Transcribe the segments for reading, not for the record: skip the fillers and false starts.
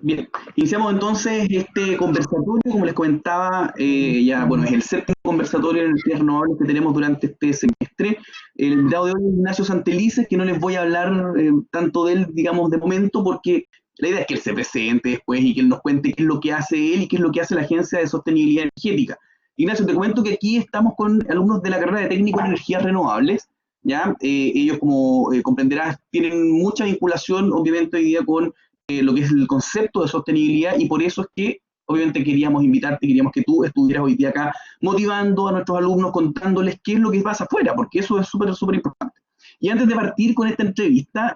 Bien, iniciamos entonces este conversatorio, como les comentaba, ya, bueno, es el séptimo conversatorio en energías renovables que tenemos durante este semestre. El invitado de hoy es Ignacio Santelices, que no les voy a hablar tanto de él, digamos, de momento, porque la idea es que él se presente después y que él nos cuente qué es lo que hace él y qué es lo que hace la Agencia de Sostenibilidad Energética. Ignacio, te comento que aquí estamos con alumnos de la carrera de técnico en energías renovables, ¿ya? Ellos, como comprenderás, tienen mucha vinculación, obviamente, hoy día con lo que es el concepto de sostenibilidad y por eso es que obviamente queríamos invitarte, queríamos que tú estuvieras hoy día acá motivando a nuestros alumnos, contándoles qué es lo que pasa afuera, porque eso es súper, súper importante. Y antes de partir con esta entrevista,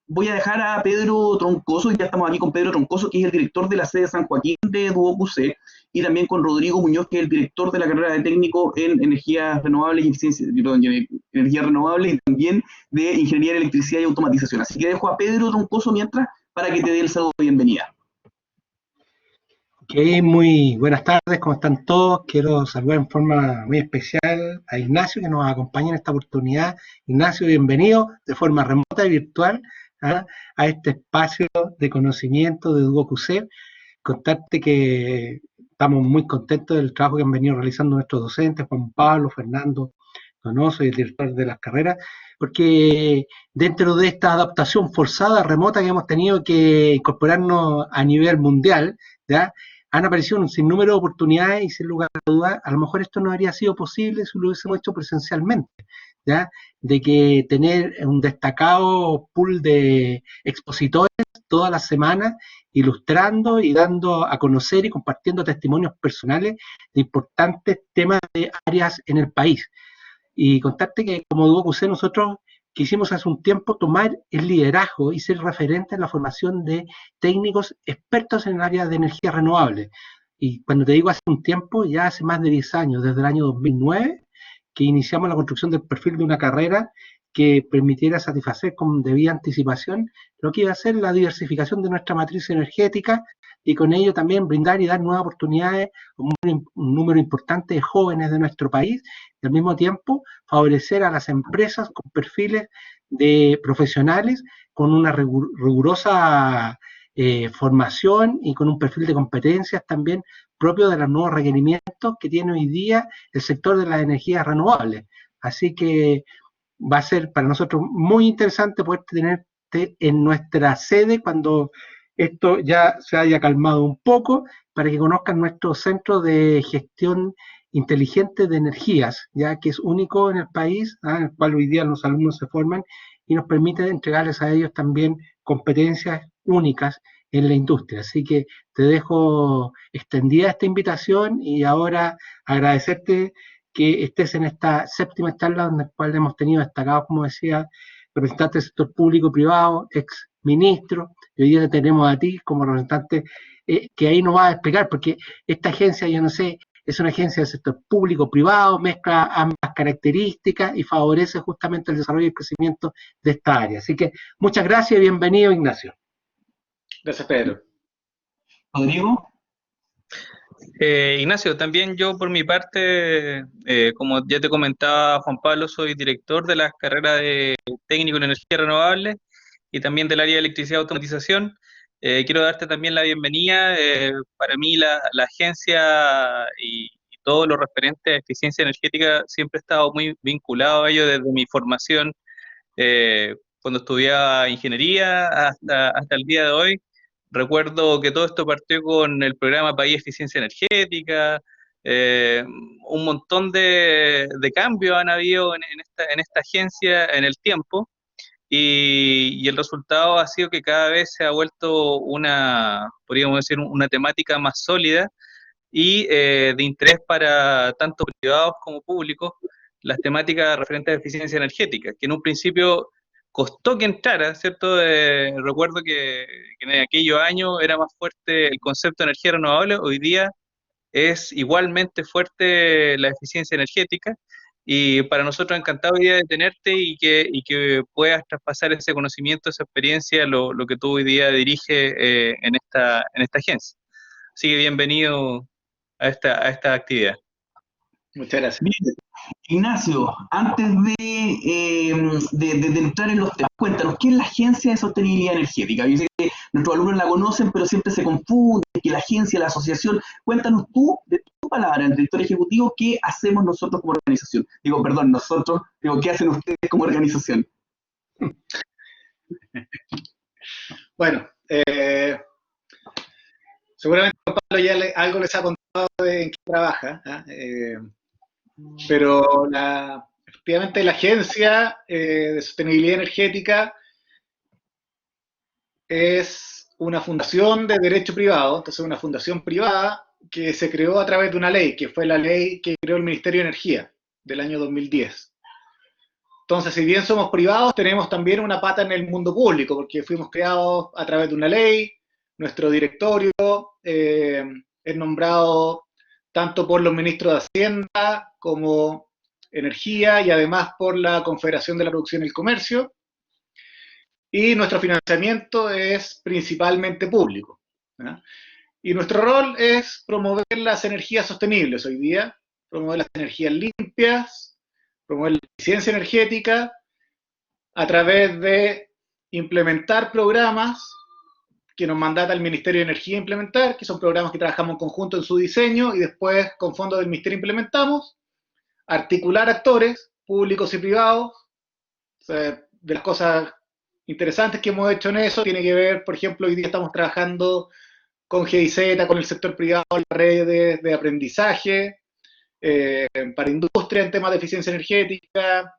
voy a dejar a Pedro Troncoso, ya estamos aquí con Pedro Troncoso, que es el director de la sede de San Joaquín de DuoQC, y también con Rodrigo Muñoz, que es el director de la carrera de técnico en energías renovables y eficiencia, perdón, energías renovables y también de ingeniería de electricidad y automatización. Así que dejo a Pedro Troncoso mientras para que te dé el saludo de bienvenida. Ok, muy buenas tardes, ¿cómo están todos? Quiero saludar en forma muy especial a Ignacio, que nos acompaña en esta oportunidad. Ignacio, bienvenido de forma remota y virtual a este espacio de conocimiento de DuoQC. Contarte que estamos muy contentos del trabajo que han venido realizando nuestros docentes, Juan Pablo, Fernando Donoso y el director de las carreras, porque dentro de esta adaptación forzada, remota que hemos tenido que incorporarnos a nivel mundial, ¿ya? Han aparecido un sinnúmero de oportunidades y sin lugar a dudas, a lo mejor esto no habría sido posible si lo hubiésemos hecho presencialmente, ¿ya? De que tener un destacado pool de expositores todas las semanas, ilustrando y dando a conocer y compartiendo testimonios personales de importantes temas de áreas en el país. Y contarte que como DuoQC nosotros quisimos hace un tiempo tomar el liderazgo y ser referente en la formación de técnicos expertos en el área de energía renovable. Y cuando te digo hace un tiempo, ya hace más de 10 años, desde el año 2009, que iniciamos la construcción del perfil de una carrera que permitiera satisfacer con debida anticipación lo que iba a ser la diversificación de nuestra matriz energética y con ello también brindar y dar nuevas oportunidades a un número importante de jóvenes de nuestro país y al mismo tiempo favorecer a las empresas con perfiles de profesionales con una rigurosa formación y con un perfil de competencias también propio de los nuevos requerimientos que tiene hoy día el sector de las energías renovables. Así que va a ser para nosotros muy interesante poder tenerte en nuestra sede cuando esto ya se haya calmado un poco, para que conozcan nuestro centro de gestión inteligente de energías, ya que es único en el país, en el cual hoy día los alumnos se forman y nos permite entregarles a ellos también competencias únicas en la industria. Así que te dejo extendida esta invitación y ahora agradecerte que estés en esta séptima charla, en la cual hemos tenido destacados, como decía, representantes del sector público y privado, ex ministro, y hoy día te tenemos a ti como representante, que ahí nos va a explicar, porque esta agencia, yo no sé, es una agencia del sector público-privado, mezcla ambas características y favorece justamente el desarrollo y el crecimiento de esta área. Así que muchas gracias y bienvenido, Ignacio. Gracias, Pedro. Rodrigo. Ignacio, también yo por mi parte, como ya te comentaba Juan Pablo, soy director de las carreras de técnico en energía renovable y también del área de electricidad y automatización. Quiero darte también la bienvenida. Para mí la agencia y todo lo referente a eficiencia energética siempre he estado muy vinculado a ello desde mi formación, cuando estudiaba ingeniería hasta el día de hoy. Recuerdo que todo esto partió con el programa País Eficiencia Energética. Un montón de cambios han habido en esta agencia en el tiempo, y el resultado ha sido que cada vez se ha vuelto podríamos decir, una temática más sólida y de interés para tanto privados como públicos, las temáticas referentes a eficiencia energética, que en un principio costó que entrara, ¿cierto? Recuerdo que en aquellos años era más fuerte el concepto de energía renovable. Hoy día es igualmente fuerte la eficiencia energética, y para nosotros encantado hoy día de tenerte y que puedas traspasar ese conocimiento, esa experiencia, lo que tú hoy día diriges en esta agencia. Así que bienvenido a esta actividad. Muchas gracias. Bien, Ignacio, antes de entrar en los temas, cuéntanos, ¿qué es la Agencia de Sostenibilidad Energética? Yo sé que nuestros alumnos la conocen, pero siempre se confunden, que la agencia, la asociación. Cuéntanos tú, de tu palabra, el director ejecutivo, ¿qué hacemos nosotros como organización? Digo, perdón, nosotros, digo, ¿qué hacen ustedes como organización? Bueno, seguramente Pablo ya algo les ha contado de en qué trabaja, ¿ah? Pero efectivamente la Agencia de Sostenibilidad Energética es una fundación de derecho privado, entonces una fundación privada que se creó a través de una ley, que fue la ley que creó el Ministerio de Energía del año 2010. Entonces, si bien somos privados, tenemos también una pata en el mundo público, porque fuimos creados a través de una ley, nuestro directorio es nombrado tanto por los ministros de Hacienda como Energía y además por la Confederación de la Producción y el Comercio. Y nuestro financiamiento es principalmente público, ¿no? Y nuestro rol es promover las energías sostenibles hoy día, promover las energías limpias, promover la eficiencia energética a través de implementar programas que nos mandata el Ministerio de Energía implementar, que son programas que trabajamos en conjunto en su diseño y después con fondos del Ministerio implementamos, articular actores públicos y privados. O sea, de las cosas interesantes que hemos hecho en eso tiene que ver, por ejemplo, hoy día estamos trabajando con GIZ, con el sector privado, las redes de aprendizaje, para industria en temas de eficiencia energética,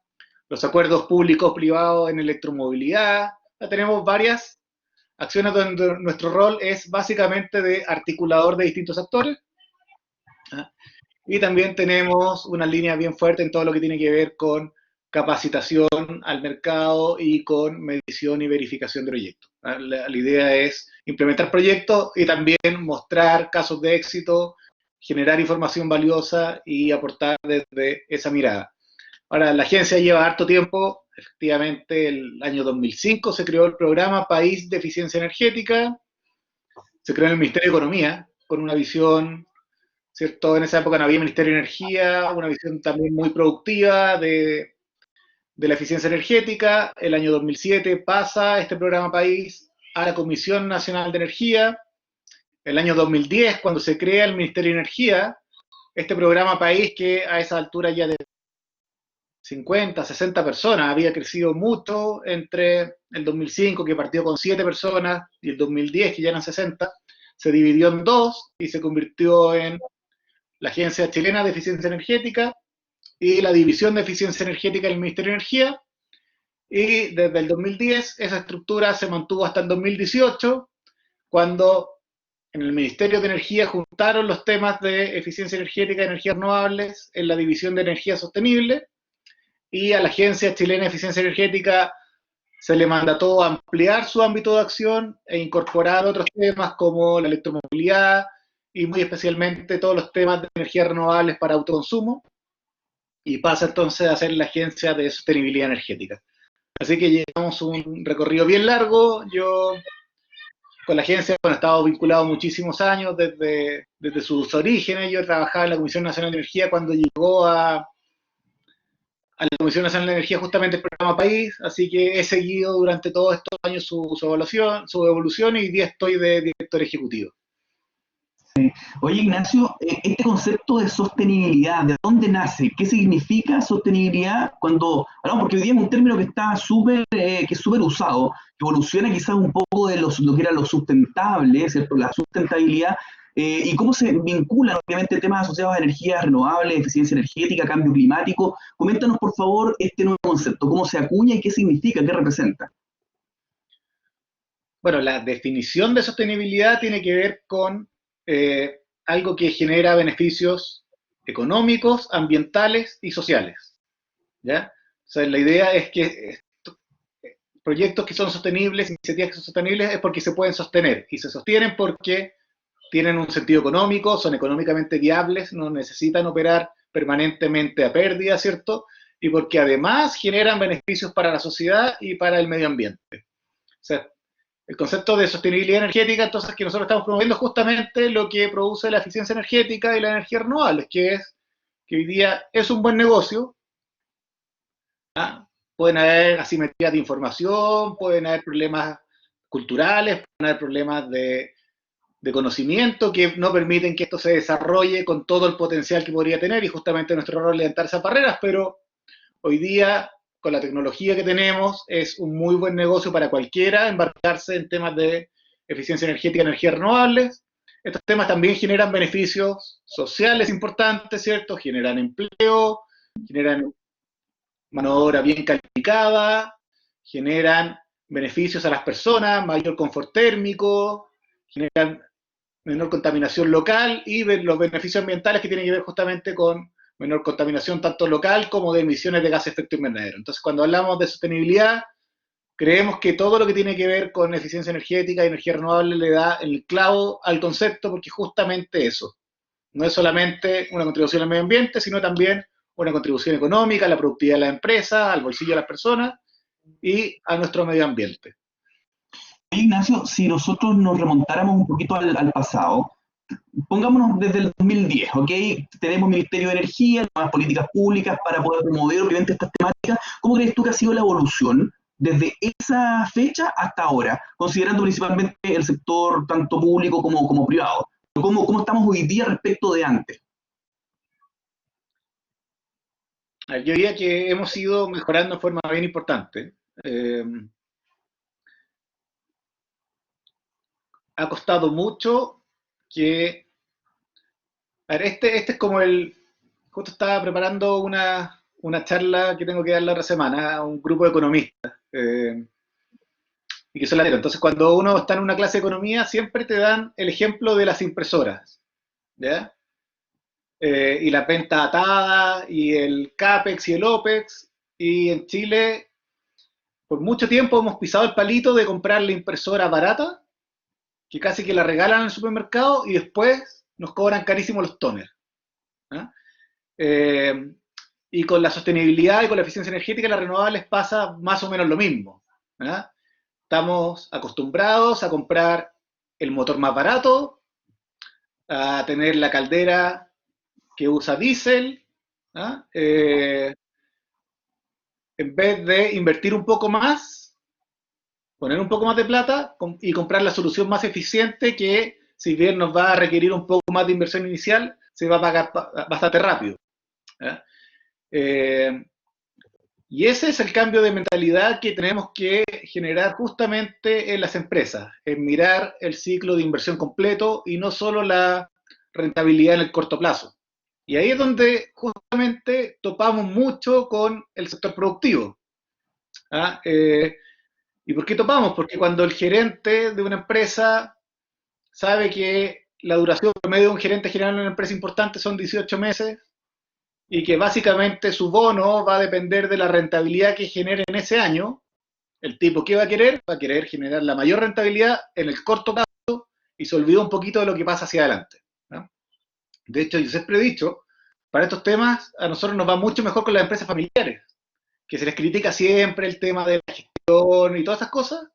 los acuerdos públicos-privados en electromovilidad. Ya tenemos varias acciones donde nuestro rol es básicamente de articulador de distintos actores. Y también tenemos una línea bien fuerte en todo lo que tiene que ver con capacitación al mercado y con medición y verificación de proyectos. La idea es implementar proyectos y también mostrar casos de éxito, generar información valiosa y aportar desde esa mirada. Ahora, la agencia lleva harto tiempo, efectivamente el año 2005 se creó el programa País de Eficiencia Energética, se creó en el Ministerio de Economía con una visión, ¿cierto? En esa época no había Ministerio de Energía, una visión también muy productiva de la eficiencia energética. El año 2007 pasa este programa País a la Comisión Nacional de Energía. El año 2010, cuando se crea el Ministerio de Energía, este programa País, que a esa altura ya de 50, 60 personas, había crecido mucho entre el 2005, que partió con 7 personas, y el 2010, que ya eran 60, se dividió en dos y se convirtió en la Agencia Chilena de Eficiencia Energética y la División de Eficiencia Energética del Ministerio de Energía. Y desde el 2010 esa estructura se mantuvo hasta el 2018, cuando en el Ministerio de Energía juntaron los temas de eficiencia energética y energías renovables en la División de Energía Sostenible, y a la Agencia Chilena de Eficiencia Energética se le mandató ampliar su ámbito de acción e incorporar otros temas como la electromovilidad y muy especialmente todos los temas de energías renovables para autoconsumo, y pasa entonces a ser la Agencia de Sostenibilidad Energética. Así que llevamos un recorrido bien largo. Yo con la agencia he estado vinculado muchísimos años, desde sus orígenes. Yo trabajaba en la Comisión Nacional de Energía cuando llegó a la Comisión Nacional de Energía justamente el programa País, así que he seguido durante todos estos años su evolución y hoy día estoy de director ejecutivo. Oye, Ignacio, este concepto de sostenibilidad, ¿de dónde nace? ¿Qué significa sostenibilidad cuando hablamos? Porque hoy día es un término que está que es súper usado, que evoluciona quizás un poco de lo que era lo sustentable, ¿cierto? La sustentabilidad, y cómo se vinculan, obviamente, temas asociados a energías renovables, eficiencia energética, cambio climático. Coméntanos, por favor, este nuevo concepto, cómo se acuña y qué significa, qué representa. Bueno, la definición de sostenibilidad tiene que ver con algo que genera beneficios económicos, ambientales y sociales, ¿ya? O sea, la idea es que proyectos que son sostenibles, iniciativas que son sostenibles, es porque se pueden sostener, y se sostienen porque tienen un sentido económico, son económicamente viables, no necesitan operar permanentemente a pérdida, ¿cierto? Y porque además generan beneficios para la sociedad y para el medio ambiente. O sea, el concepto de sostenibilidad energética, entonces, que nosotros estamos promoviendo justamente lo que produce la eficiencia energética y la energía renovable, que es que hoy día es un buen negocio. Pueden haber asimetrías de información, pueden haber problemas culturales, pueden haber problemas de conocimiento que no permiten que esto se desarrolle con todo el potencial que podría tener, y justamente nuestro rol es levantar esas barreras, pero hoy día, con la tecnología que tenemos, es un muy buen negocio para cualquiera embarcarse en temas de eficiencia energética, energías renovables. Estos temas también generan beneficios sociales importantes, ¿cierto? Generan empleo, generan mano de obra bien calificada, generan beneficios a las personas, mayor confort térmico, generan menor contaminación local y los beneficios ambientales que tienen que ver justamente con menor contaminación tanto local como de emisiones de gases de efecto invernadero. Entonces, cuando hablamos de sostenibilidad, creemos que todo lo que tiene que ver con eficiencia energética y energía renovable le da el clavo al concepto, porque justamente eso no es solamente una contribución al medio ambiente, sino también una contribución económica a la productividad de la empresa, al bolsillo de las personas y a nuestro medio ambiente. Ignacio, si nosotros nos remontáramos un poquito al pasado, pongámonos desde el 2010, ¿ok? Tenemos Ministerio de Energía, nuevas políticas públicas para poder promover obviamente estas temáticas. ¿Cómo crees tú que ha sido la evolución desde esa fecha hasta ahora, considerando principalmente el sector tanto público como privado? ¿Cómo estamos hoy día respecto de antes? Yo diría que hemos ido mejorando de forma bien importante. Ha costado mucho que... A ver, este es como justo estaba preparando una charla que tengo que dar la otra semana a un grupo de economistas, y que son lateros. Entonces, cuando uno está en una clase de economía, siempre te dan el ejemplo de las impresoras, ¿ya? Y la venta atada, y el CAPEX y el OPEX, y en Chile, por mucho tiempo hemos pisado el palito de comprar la impresora barata, que casi que la regalan en el supermercado, y después nos cobran carísimo los toners. Y con la sostenibilidad y con la eficiencia energética, las renovables pasa más o menos lo mismo. Estamos acostumbrados a comprar el motor más barato, a tener la caldera que usa diésel, en vez de invertir un poco más, poner un poco más de plata y comprar la solución más eficiente, que si bien nos va a requerir un poco más de inversión inicial, se va a pagar bastante rápido. Y ese es el cambio de mentalidad que tenemos que generar justamente en las empresas, en mirar el ciclo de inversión completo y no solo la rentabilidad en el corto plazo. Y ahí es donde justamente topamos mucho con el sector productivo. ¿Y por qué topamos? Porque cuando el gerente de una empresa sabe que la duración promedio de un gerente general en una empresa importante son 18 meses, y que básicamente su bono va a depender de la rentabilidad que genere en ese año, el tipo que va a querer generar la mayor rentabilidad en el corto plazo, y se olvida un poquito de lo que pasa hacia adelante, ¿no? De hecho, yo siempre he dicho, para estos temas a nosotros nos va mucho mejor con las empresas familiares, que se les critica siempre el tema de la gestión y todas esas cosas,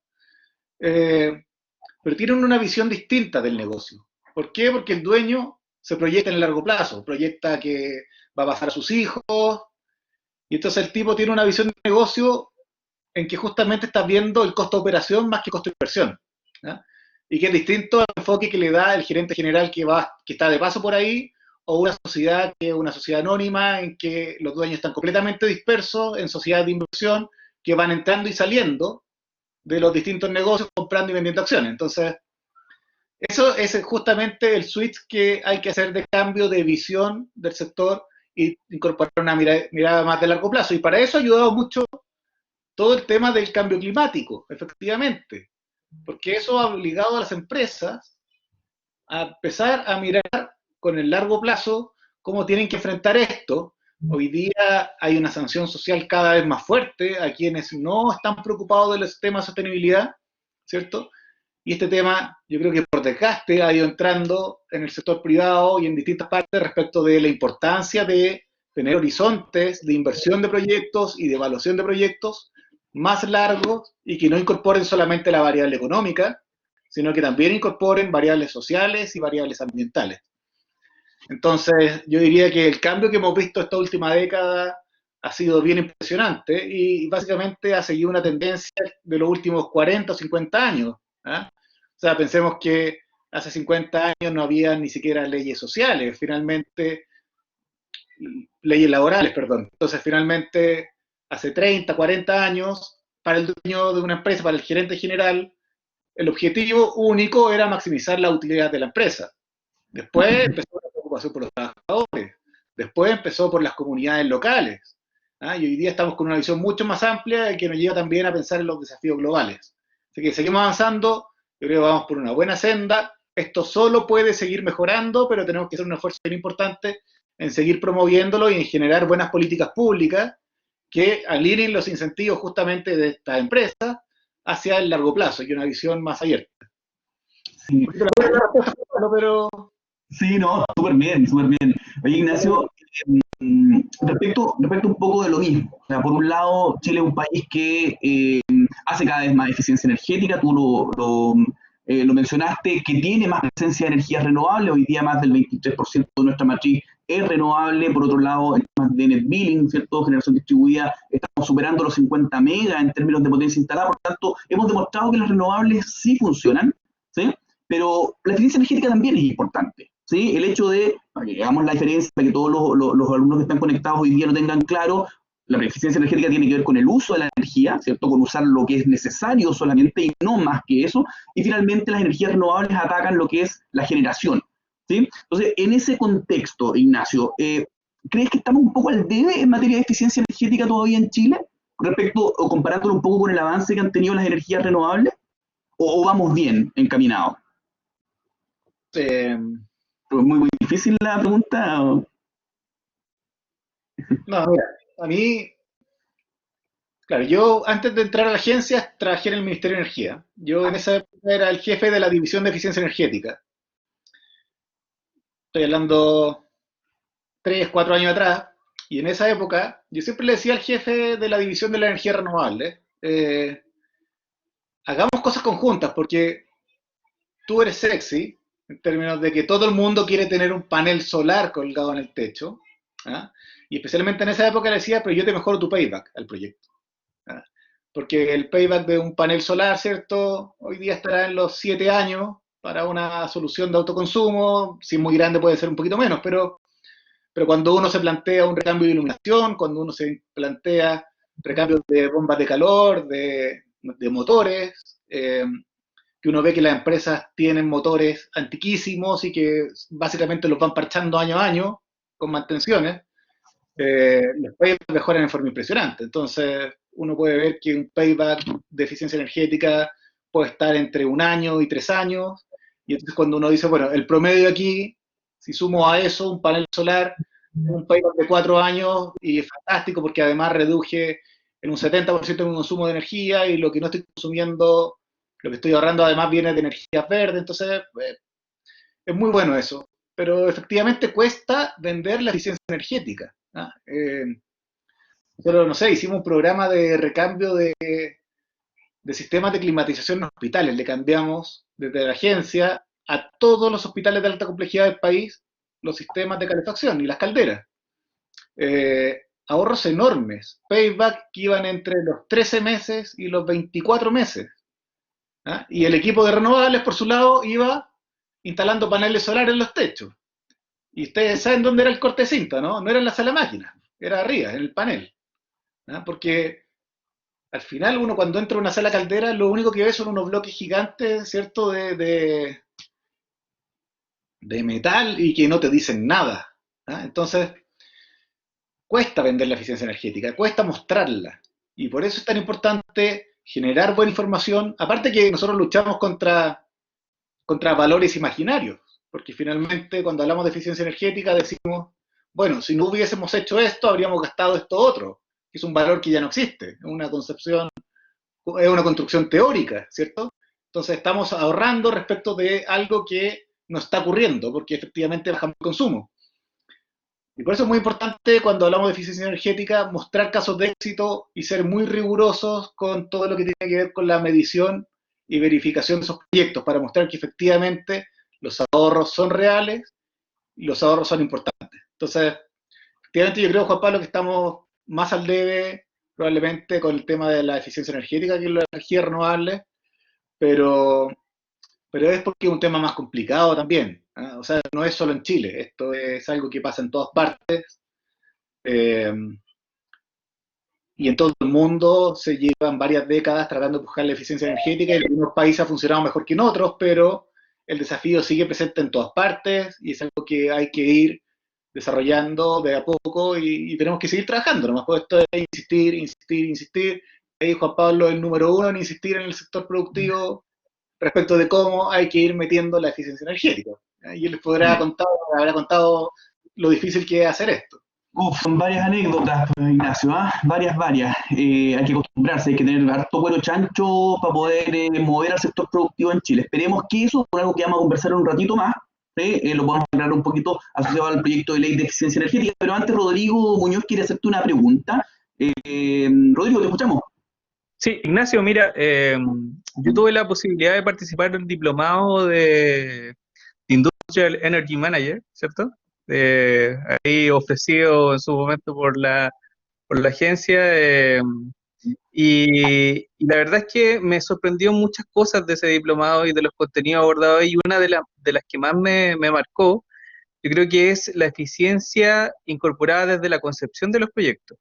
pero tienen una visión distinta del negocio. ¿Por qué? Porque el dueño se proyecta en el largo plazo, proyecta que va a pasar a sus hijos, y entonces el tipo tiene una visión de negocio en que justamente está viendo el costo de operación más que costo de inversión, ¿ya? Y que es distinto al enfoque que le da el gerente general que está de paso por ahí, o una sociedad que es una sociedad anónima en que los dueños están completamente dispersos en sociedades de inversión que van entrando y saliendo de los distintos negocios, comprando y vendiendo acciones. Entonces, eso es justamente el switch que hay que hacer de cambio de visión del sector y incorporar una mirada más de largo plazo. Y para eso ha ayudado mucho todo el tema del cambio climático, efectivamente, porque eso ha obligado a las empresas a empezar a mirar con el largo plazo cómo tienen que enfrentar esto. Hoy día hay una sanción social cada vez más fuerte a quienes no están preocupados de los temas de sostenibilidad, ¿cierto? Y este tema, yo creo que por desgaste ha ido entrando en el sector privado y en distintas partes respecto de la importancia de tener horizontes de inversión de proyectos y de evaluación de proyectos más largos, y que no incorporen solamente la variable económica, sino que también incorporen variables sociales y variables ambientales. Entonces, yo diría que el cambio que hemos visto esta última década ha sido bien impresionante y básicamente ha seguido una tendencia de los últimos 40 o 50 años. ¿Ah? O sea, pensemos que hace 50 años no había ni siquiera leyes sociales, finalmente, leyes laborales, perdón. Entonces, finalmente, hace 30, 40 años, para el dueño de una empresa, para el gerente general, el objetivo único era maximizar la utilidad de la empresa. Después empezó la preocupación por los trabajadores, después empezó por las comunidades locales. ¿Ah? Y hoy día estamos con una visión mucho más amplia y que nos lleva también a pensar en los desafíos globales. Así que seguimos avanzando, yo creo que vamos por una buena senda. Esto solo puede seguir mejorando, pero tenemos que hacer un esfuerzo bien importante en seguir promoviéndolo y en generar buenas políticas públicas que alineen los incentivos justamente de estas empresas hacia el largo plazo y una visión más abierta. Sí, Pero sí, no, súper bien, súper bien. Oye, Ignacio, respecto un poco de lo mismo. O sea, por un lado, Chile es un país que hace cada vez más eficiencia energética, tú lo mencionaste, que tiene más presencia de energías renovables, hoy día más del 23% de nuestra matriz es renovable. Por otro lado, en temas de net billing, ¿cierto? Generación distribuida, estamos superando los 50 megas en términos de potencia instalada, por tanto, hemos demostrado que las renovables sí funcionan, ¿sí? Pero la eficiencia energética también es importante, ¿sí? El hecho de, para que hagamos la diferencia, para que todos los alumnos que están conectados hoy día lo tengan claro, la eficiencia energética tiene que ver con el uso de la energía, ¿cierto? Con usar lo que es necesario solamente y no más que eso. Y finalmente las energías renovables atacan lo que es la generación, ¿sí? Entonces, en ese contexto, Ignacio, ¿crees que estamos un poco al debe en materia de eficiencia energética todavía en Chile? Respecto, o comparándolo un poco con el avance que han tenido las energías renovables, ¿o vamos bien encaminados? eh, Muy difícil la pregunta. no, mira, a mí, claro, yo antes de entrar a la agencia trabajé en el Ministerio de Energía. Yo en esa época era el jefe de la División de Eficiencia Energética. Estoy hablando 3, 4 años atrás. Y en esa época yo siempre le decía al jefe de la División de la Energía Renovable, hagamos cosas conjuntas porque tú eres sexy en términos de que todo el mundo quiere tener un panel solar colgado en el techo. ¿Ah? Y especialmente en esa época le decía, pero yo te mejoro tu payback al proyecto. ¿Ah? Porque el payback de un panel solar, ¿cierto? Hoy día estará en los 7 años para una solución de autoconsumo. Si es muy grande puede ser un poquito menos, pero cuando uno se plantea un recambio de iluminación, cuando uno se plantea recambios de bombas de calor, de motores, que uno ve que las empresas tienen motores antiquísimos y que básicamente los van parchando año a año con mantenciones, los paybacks mejoran en forma impresionante. Entonces, uno puede ver que un payback de eficiencia energética puede estar entre 1 año y 3 años. Y entonces, cuando uno dice, bueno, el promedio aquí, si sumo a eso un panel solar, un payback de 4 años, y es fantástico porque además reduje en un 70% mi consumo de energía y lo que no estoy consumiendo, lo que estoy ahorrando además viene de energías verdes. Entonces, es muy bueno eso. Pero efectivamente cuesta vender la eficiencia energética. ¿Ah? Nosotros, no sé, hicimos un programa de recambio de sistemas de climatización en hospitales. Le cambiamos desde la agencia a todos los hospitales de alta complejidad del país los sistemas de calefacción y las calderas. Ahorros enormes, payback que iban entre los 13 meses y los 24 meses. ¿Ah? Y el equipo de renovables, por su lado, iba instalando paneles solares en los techos. Y ustedes saben dónde era el corte de cinta, ¿no? No era en la sala de máquinas, era arriba, en el panel. ¿Ah? Porque al final uno cuando entra a una sala caldera lo único que ve son unos bloques gigantes, ¿cierto? De metal y que no te dicen nada. ¿Ah? Entonces, cuesta vender la eficiencia energética, cuesta mostrarla. Y por eso es tan importante generar buena información. Aparte que nosotros luchamos contra valores imaginarios, porque finalmente cuando hablamos de eficiencia energética decimos, bueno, si no hubiésemos hecho esto, habríamos gastado esto otro, que es un valor que ya no existe, es una concepción, es una construcción teórica, ¿cierto? Entonces estamos ahorrando respecto de algo que no está ocurriendo, porque efectivamente bajamos el consumo. Y por eso es muy importante cuando hablamos de eficiencia energética mostrar casos de éxito y ser muy rigurosos con todo lo que tiene que ver con la medición y verificación de esos proyectos para mostrar que efectivamente los ahorros son reales los ahorros son importantes. Entonces, efectivamente yo creo, Juan Pablo, que estamos más al debe probablemente con el tema de la eficiencia energética que la energía renovable, pero, pero es porque es un tema más complicado también. ¿Eh? O sea, no es solo en Chile, esto es algo que pasa en todas partes. Eh, y en todo el mundo se llevan varias décadas tratando de buscar la eficiencia energética y en algunos países ha funcionado mejor que en otros, pero el desafío sigue presente en todas partes y es algo que hay que ir desarrollando de a poco y tenemos que seguir trabajando. Nomás pues esto es insistir, insistir, insistir. Ahí Juan Pablo es el número uno en insistir en el sector productivo respecto de cómo hay que ir metiendo la eficiencia energética. Y él les habrá contado lo difícil que es hacer esto. Uf, son varias anécdotas, pues, Ignacio, ¿ah? Varias. Hay que acostumbrarse, hay que tener harto cuero chancho para poder mover al sector productivo en Chile. Esperemos que eso, por algo que vamos a conversar un ratito más, lo podamos aclarar un poquito asociado al proyecto de ley de eficiencia energética. Pero antes, Rodrigo Muñoz quiere hacerte una pregunta. Rodrigo, te escuchamos. Sí, Ignacio, mira, yo tuve la posibilidad de participar en el diplomado de Industrial Energy Manager, ¿cierto? Ahí ofrecido en su momento por la agencia, y la verdad es que me sorprendió muchas cosas de ese diplomado y de los contenidos abordados, y una de las que más me marcó, yo creo que es la eficiencia incorporada desde la concepción de los proyectos.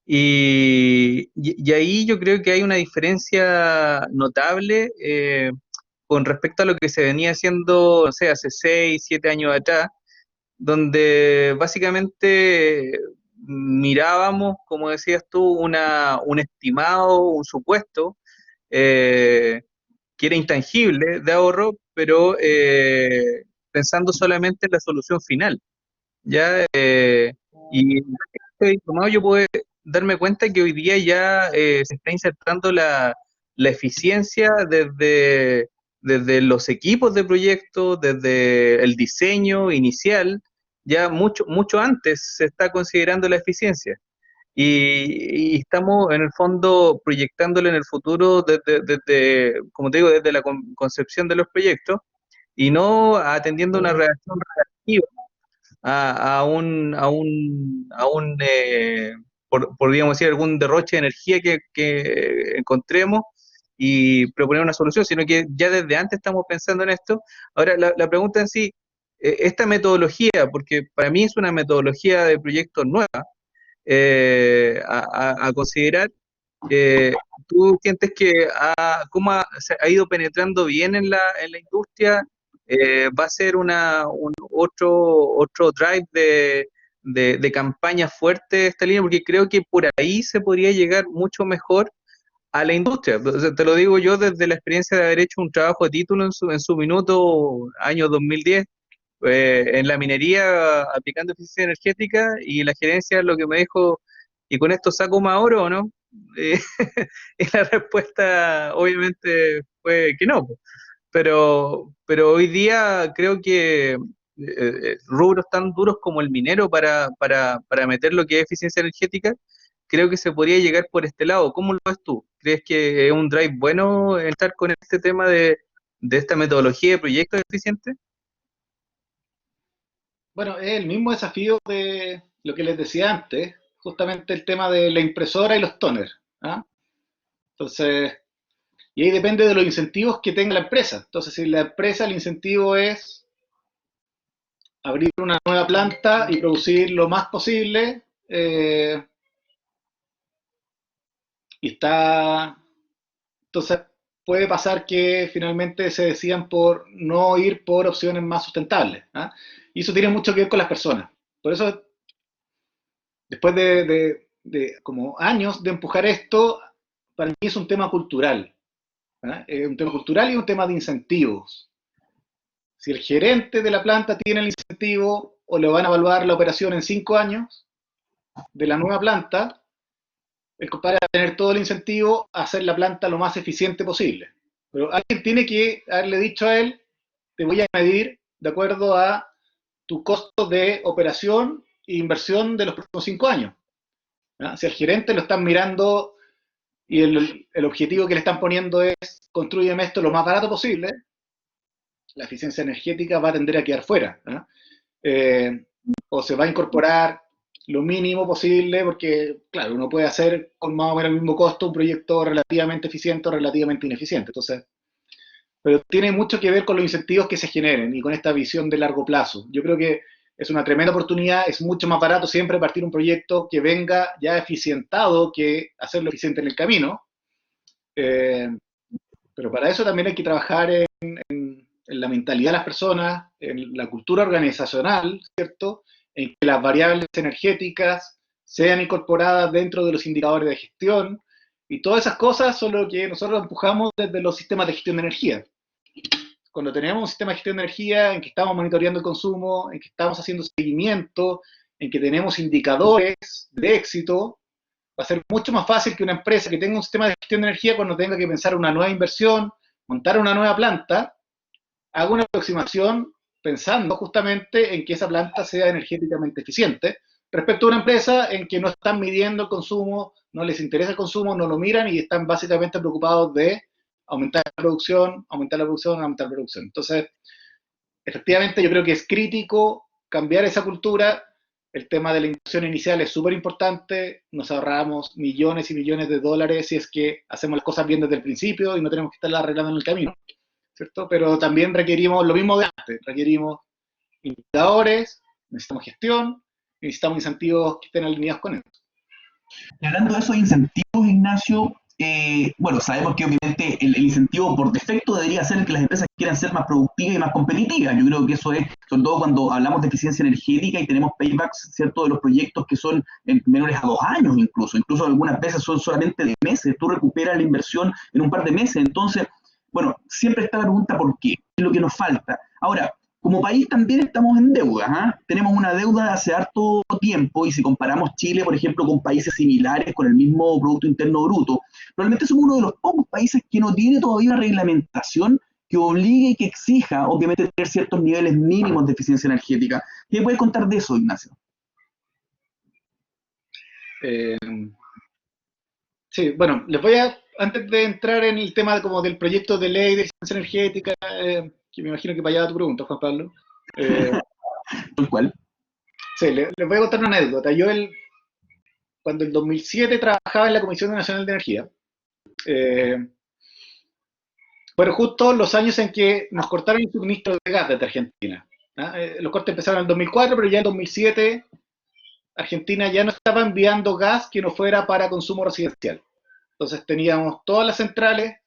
Y ahí yo creo que hay una diferencia notable con respecto a lo que se venía haciendo, no sé, hace 6, 7 años atrás, donde básicamente mirábamos, como decías tú, un estimado, un supuesto, eh, que era intangible de ahorro, pero pensando solamente en la solución final. ¿Ya? Y en este diplomado yo puedo darme cuenta que hoy día ya se está insertando la eficiencia desde los equipos de proyecto, desde el diseño inicial, ya mucho antes se está considerando la eficiencia. Y estamos en el fondo proyectándolo en el futuro como te digo, desde la concepción de los proyectos y no atendiendo una reacción reactiva por digamos decir, algún derroche de energía que encontremos y proponer una solución, sino que ya desde antes estamos pensando en esto. Ahora, la pregunta en sí, esta metodología, porque para mí es una metodología de proyectos nueva, a considerar, eh, ¿tú sientes que se ha ido penetrando bien en la industria? ¿Va a ser otro drive de campaña fuerte esta línea? Porque creo que por ahí se podría llegar mucho mejor a la industria. O sea, te lo digo yo desde la experiencia de haber hecho un trabajo de título en su minuto, año 2010, en la minería aplicando eficiencia energética, y la gerencia lo que me dijo, ¿y con esto saco más oro o no? Eh, y la respuesta obviamente fue que no. Pero hoy día creo que rubros tan duros como el minero para meter lo que es eficiencia energética, creo que se podría llegar por este lado. ¿Cómo lo ves tú? ¿Crees que es un drive bueno estar con este tema de esta metodología de proyectos eficientes? Bueno, es el mismo desafío de lo que les decía antes, justamente el tema de la impresora y los toners. ¿Ah? Entonces, y ahí depende de los incentivos que tenga la empresa. Entonces, si la empresa, el incentivo es abrir una nueva planta y producir lo más posible, y está, entonces puede pasar que finalmente se decidan por no ir por opciones más sustentables. ¿Ah? Y eso tiene mucho que ver con las personas. Por eso, después de como años de empujar esto, para mí es un tema cultural. ¿Ah? Es un tema cultural y un tema de incentivos. Si el gerente de la planta tiene el incentivo o le van a evaluar la operación en 5 años de la nueva planta, el compadre va a tener todo el incentivo a hacer la planta lo más eficiente posible. Pero alguien tiene que haberle dicho a él, te voy a medir de acuerdo a tu costo de operación e inversión de los próximos 5 años. ¿Ah? Si al gerente lo están mirando y el objetivo que le están poniendo es construyeme esto lo más barato posible, la eficiencia energética va a tender a quedar fuera. ¿Ah? o se va a incorporar lo mínimo posible, porque, claro, uno puede hacer con más o menos el mismo costo un proyecto relativamente eficiente o relativamente ineficiente. Entonces, pero tiene mucho que ver con los incentivos que se generen y con esta visión de largo plazo. Yo creo que es una tremenda oportunidad, es mucho más barato siempre partir un proyecto que venga ya eficientado que hacerlo eficiente en el camino. Pero para eso también hay que trabajar en la mentalidad de las personas, en la cultura organizacional, ¿cierto? En que las variables energéticas sean incorporadas dentro de los indicadores de gestión, y todas esas cosas son lo que nosotros empujamos desde los sistemas de gestión de energía. Cuando tenemos un sistema de gestión de energía en que estamos monitoreando el consumo, en que estamos haciendo seguimiento, en que tenemos indicadores de éxito, va a ser mucho más fácil que una empresa que tenga un sistema de gestión de energía, cuando tenga que pensar una nueva inversión, montar una nueva planta, haga una aproximación pensando justamente en que esa planta sea energéticamente eficiente, respecto a una empresa en que no están midiendo el consumo, no les interesa el consumo, no lo miran y están básicamente preocupados de aumentar la producción, aumentar la producción, aumentar la producción. Entonces, efectivamente, yo creo que es crítico cambiar esa cultura. El tema de la inversión inicial es súper importante, nos ahorramos millones y millones de dólares si es que hacemos las cosas bien desde el principio y no tenemos que estarlas arreglando en el camino, ¿cierto? Pero también requerimos lo mismo de antes, requerimos indicadores, necesitamos gestión, necesitamos incentivos que estén alineados con eso. Y hablando de esos incentivos, Ignacio, bueno, sabemos que obviamente el incentivo por defecto debería ser que las empresas quieran ser más productivas y más competitivas. Yo creo que eso es, sobre todo cuando hablamos de eficiencia energética y tenemos paybacks, ¿cierto?, de los proyectos que son menores a 2 años incluso algunas veces son solamente de meses, tú recuperas la inversión en un par de meses. Entonces, bueno, siempre está la pregunta ¿por qué? ¿Qué es lo que nos falta? Ahora, como país también estamos en deuda, ¿eh? Tenemos una deuda de hace harto tiempo, y si comparamos Chile, por ejemplo, con países similares con el mismo Producto Interno Bruto, probablemente somos uno de los pocos países que no tiene todavía una reglamentación que obligue y que exija, obviamente, tener ciertos niveles mínimos de eficiencia energética. ¿Qué puedes contar de eso, Ignacio? Sí, bueno, les voy a, antes de entrar en el tema como del proyecto de ley de eficiencia energética, que me imagino que para allá va tu pregunta, Juan Pablo. Tal cual. Sí, les voy a contar una anécdota. Yo, cuando en 2007 trabajaba en la Comisión Nacional de Energía, fueron justo los años en que nos cortaron el suministro de gas desde Argentina. Los cortes empezaron en el 2004, pero ya en 2007 Argentina ya no estaba enviando gas que no fuera para consumo residencial. Entonces teníamos todas las centrales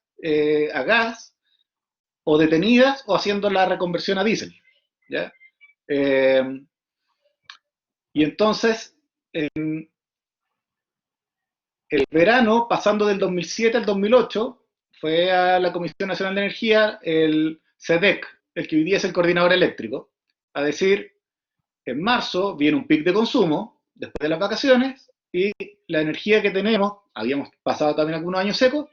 a gas, o detenidas, o haciendo la reconversión a diésel, ¿ya? Y entonces, en el verano, pasando del 2007 al 2008, fue a la Comisión Nacional de Energía, el SEDEC, el que hoy día es el coordinador eléctrico, a decir, en marzo viene un pic de consumo, después de las vacaciones, y la energía que tenemos, habíamos pasado también algunos años secos,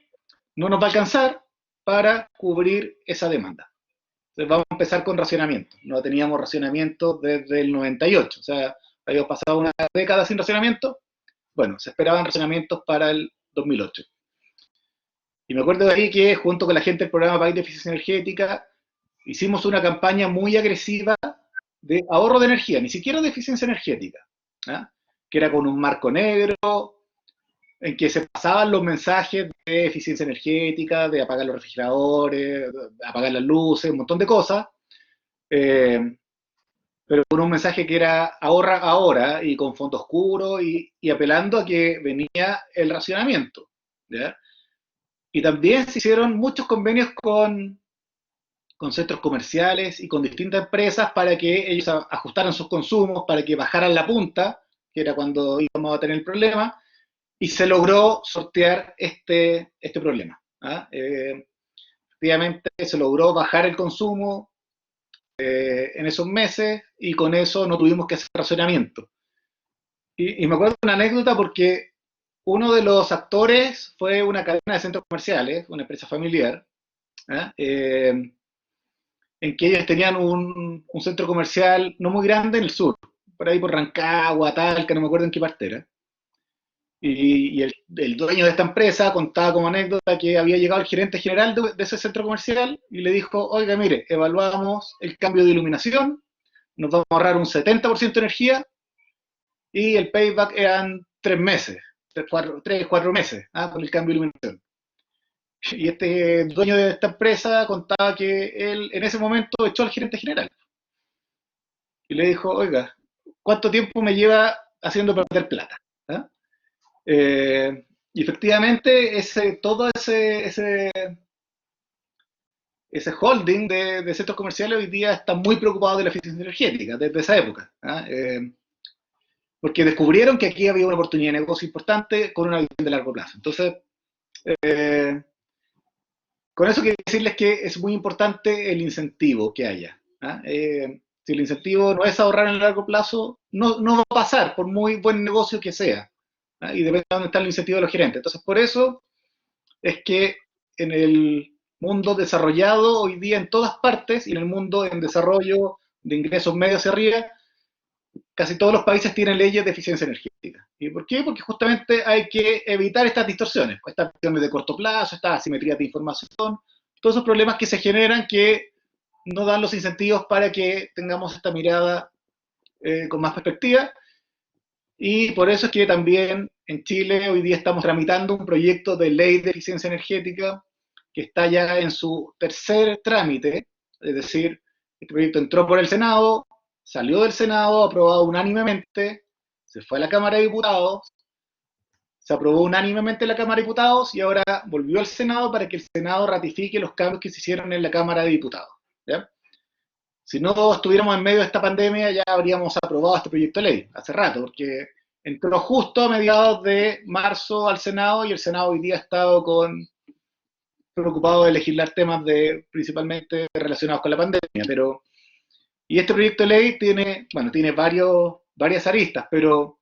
no nos va a alcanzar para cubrir esa demanda. Entonces vamos a empezar con racionamiento. No teníamos racionamiento desde el 98, o sea, habíamos pasado una década sin racionamiento. Bueno, se esperaban racionamientos para el 2008. Y me acuerdo de ahí que, junto con la gente del programa País de Eficiencia Energética, hicimos una campaña muy agresiva de ahorro de energía, ni siquiera de eficiencia energética, ¿eh? Que era con un marco negro, en que se pasaban los mensajes de eficiencia energética, de apagar los refrigeradores, de apagar las luces, un montón de cosas, pero con un mensaje que era ahorra ahora y con fondo oscuro y apelando a que venía el racionamiento, ¿ya? Y también se hicieron muchos convenios con centros comerciales y con distintas empresas para que ellos ajustaran sus consumos, para que bajaran la punta, que era cuando íbamos a tener el problema, y se logró sortear este problema. Efectivamente, se logró bajar el consumo en esos meses, y con eso no tuvimos que hacer racionamiento. Y me acuerdo de una anécdota, porque uno de los actores fue una cadena de centros comerciales, una empresa familiar, en que ellos tenían un centro comercial no muy grande en el sur, por ahí por Rancagua, Talca, no me acuerdo en qué parte era. Y el dueño de esta empresa contaba como anécdota que había llegado el gerente general de ese centro comercial y le dijo, oiga, mire, evaluamos el cambio de iluminación, nos vamos a ahorrar un 70% de energía, y el payback eran 3 meses, 4 meses, con el cambio de iluminación. Y este dueño de esta empresa contaba que él en ese momento echó al gerente general y le dijo, oiga, ¿cuánto tiempo me lleva haciendo perder plata? ¿Ah? Y efectivamente todo ese holding de centros comerciales hoy día está muy preocupado de la eficiencia energética desde esa época, porque descubrieron que aquí había una oportunidad de negocio importante con una visión de largo plazo. Entonces, con eso quiero decirles que es muy importante el incentivo que haya. Si el incentivo no es ahorrar en el largo plazo, no va a pasar, por muy buen negocio que sea. Y depende de dónde está el incentivo de los gerentes. Entonces, por eso es que en el mundo desarrollado hoy día en todas partes, y en el mundo en desarrollo de ingresos medios hacia arriba, casi todos los países tienen leyes de eficiencia energética. ¿Y por qué? Porque justamente hay que evitar estas distorsiones, estas distorsiones de corto plazo, estas asimetrías de información, todos esos problemas que se generan que no dan los incentivos para que tengamos esta mirada con más perspectiva. Y por eso es que también en Chile hoy día estamos tramitando un proyecto de ley de eficiencia energética que está ya en su tercer trámite, es decir, el proyecto entró por el Senado, salió del Senado, aprobado unánimemente, se fue a la Cámara de Diputados, se aprobó unánimemente en la Cámara de Diputados y ahora volvió al Senado para que el Senado ratifique los cambios que se hicieron en la Cámara de Diputados. ¿Ya? Si no estuviéramos en medio de esta pandemia, ya habríamos aprobado este proyecto de ley hace rato, porque entró justo a mediados de marzo al Senado y el Senado hoy día ha estado preocupado de legislar temas principalmente relacionados con la pandemia. Y este proyecto de ley tiene varias aristas, pero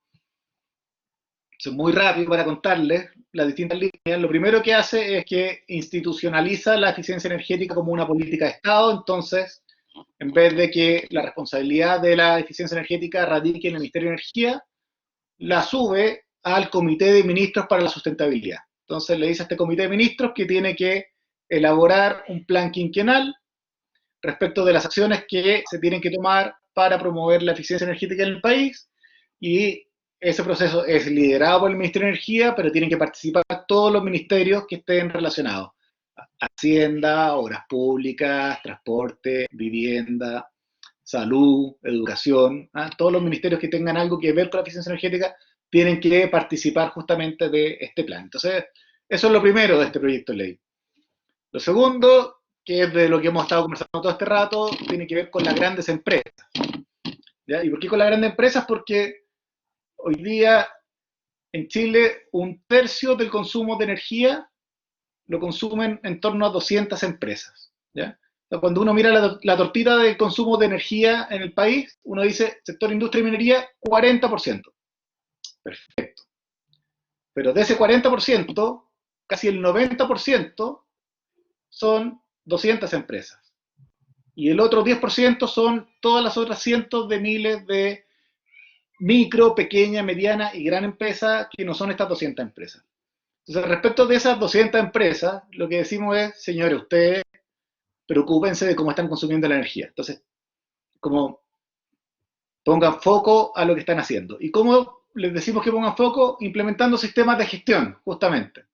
es muy rápido para contarles las distintas líneas. Lo primero que hace es que institucionaliza la eficiencia energética como una política de Estado. Entonces, en vez de que la responsabilidad de la eficiencia energética radique en el Ministerio de Energía, la sube al Comité de Ministros para la Sustentabilidad. Entonces le dice a este Comité de Ministros que tiene que elaborar un plan quinquenal respecto de las acciones que se tienen que tomar para promover la eficiencia energética en el país, y ese proceso es liderado por el Ministerio de Energía, pero tienen que participar todos los ministerios que estén relacionados. Hacienda, Obras Públicas, Transporte, Vivienda, Salud, Educación, todos los ministerios que tengan algo que ver con la eficiencia energética tienen que participar justamente de este plan. Entonces, eso es lo primero de este proyecto de ley. Lo segundo, que es de lo que hemos estado conversando todo este rato, tiene que ver con las grandes empresas. ¿Ya? ¿Y por qué con las grandes empresas? Porque hoy día en Chile 1/3 del consumo de energía lo consumen en torno a 200 empresas. ¿Ya? O sea, cuando uno mira la tortita del consumo de energía en el país, uno dice sector industria y minería, 40%. Perfecto. Pero de ese 40%, casi el 90% son 200 empresas. Y el otro 10% son todas las otras cientos de miles de micro, pequeña, mediana y gran empresas que no son estas 200 empresas. Entonces, respecto de esas 200 empresas, lo que decimos es, señores, ustedes preocúpense de cómo están consumiendo la energía. Entonces, como pongan foco a lo que están haciendo. ¿Y cómo les decimos que pongan foco? Implementando sistemas de gestión, justamente.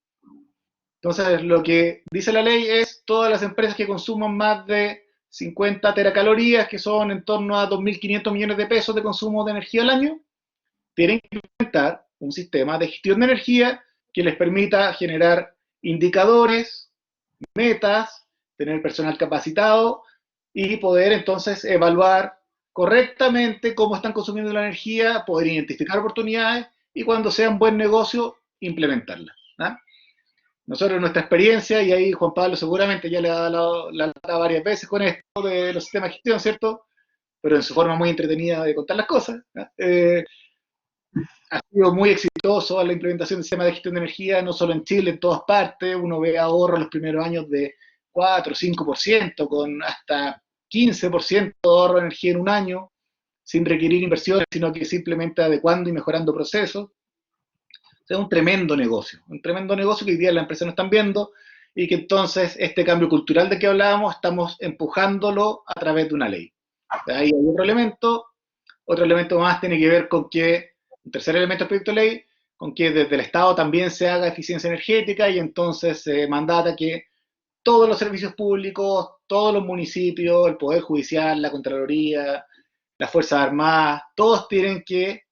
Entonces, lo que dice la ley es todas las empresas que consuman más de 50 teracalorías, que son en torno a 2.500 millones de pesos de consumo de energía al año, tienen que implementar un sistema de gestión de energía que les permita generar indicadores, metas, tener personal capacitado y poder entonces evaluar correctamente cómo están consumiendo la energía, poder identificar oportunidades y cuando sea un buen negocio, implementarla. Nosotros en nuestra experiencia, y ahí Juan Pablo seguramente ya le ha dado la lata varias veces con esto de los sistemas de gestión, ¿cierto? Pero en su forma muy entretenida de contar las cosas. Ha sido muy exitoso la implementación del sistema de gestión de energía, no solo en Chile, en todas partes. Uno ve ahorros en los primeros años de 4 o 5%, con hasta 15% de ahorro de energía en un año, sin requerir inversiones, sino que simplemente adecuando y mejorando procesos. Es un tremendo negocio que hoy día las empresas no están viendo y que entonces este cambio cultural de que hablábamos estamos empujándolo a través de una ley. Ahí hay otro elemento más tiene que ver con que, un tercer elemento del proyecto de ley, con que desde el Estado también se haga eficiencia energética y entonces se mandata que todos los servicios públicos, todos los municipios, el Poder Judicial, la Contraloría, las Fuerzas Armadas, todos tienen que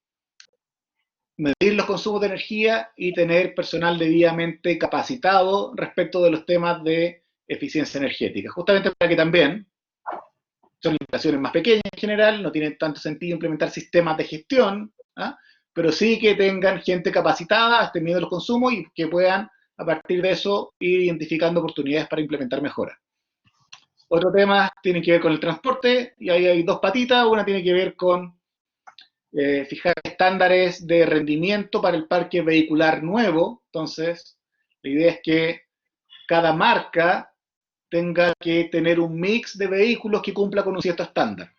medir los consumos de energía y tener personal debidamente capacitado respecto de los temas de eficiencia energética. Justamente para que también, son instalaciones más pequeñas en general, no tienen tanto sentido implementar sistemas de gestión, ¿ah? Pero sí que tengan gente capacitada, estén midiendo los consumos y que puedan, a partir de eso, ir identificando oportunidades para implementar mejoras. Otro tema tiene que ver con el transporte, y ahí hay dos patitas. Una tiene que ver con fijar estándares de rendimiento para el parque vehicular nuevo. Entonces, la idea es que cada marca tenga que tener un mix de vehículos que cumpla con un cierto estándar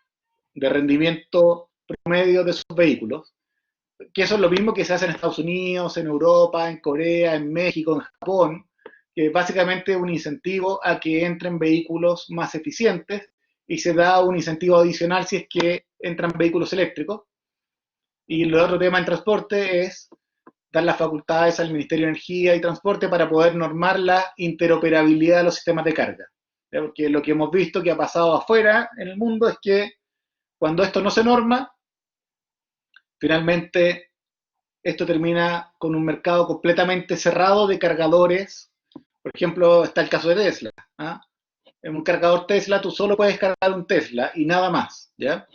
de rendimiento promedio de sus vehículos, que eso es lo mismo que se hace en Estados Unidos, en Europa, en Corea, en México, en Japón, que es básicamente un incentivo a que entren vehículos más eficientes y se da un incentivo adicional si es que entran vehículos eléctricos. Y el otro tema en transporte es dar las facultades al Ministerio de Energía y Transporte para poder normar la interoperabilidad de los sistemas de carga. Porque lo que hemos visto que ha pasado afuera en el mundo es que cuando esto no se norma, finalmente esto termina con un mercado completamente cerrado de cargadores. Por ejemplo, está el caso de Tesla. ¿Ah? En un cargador Tesla tú solo puedes cargar un Tesla y nada más, ¿ya?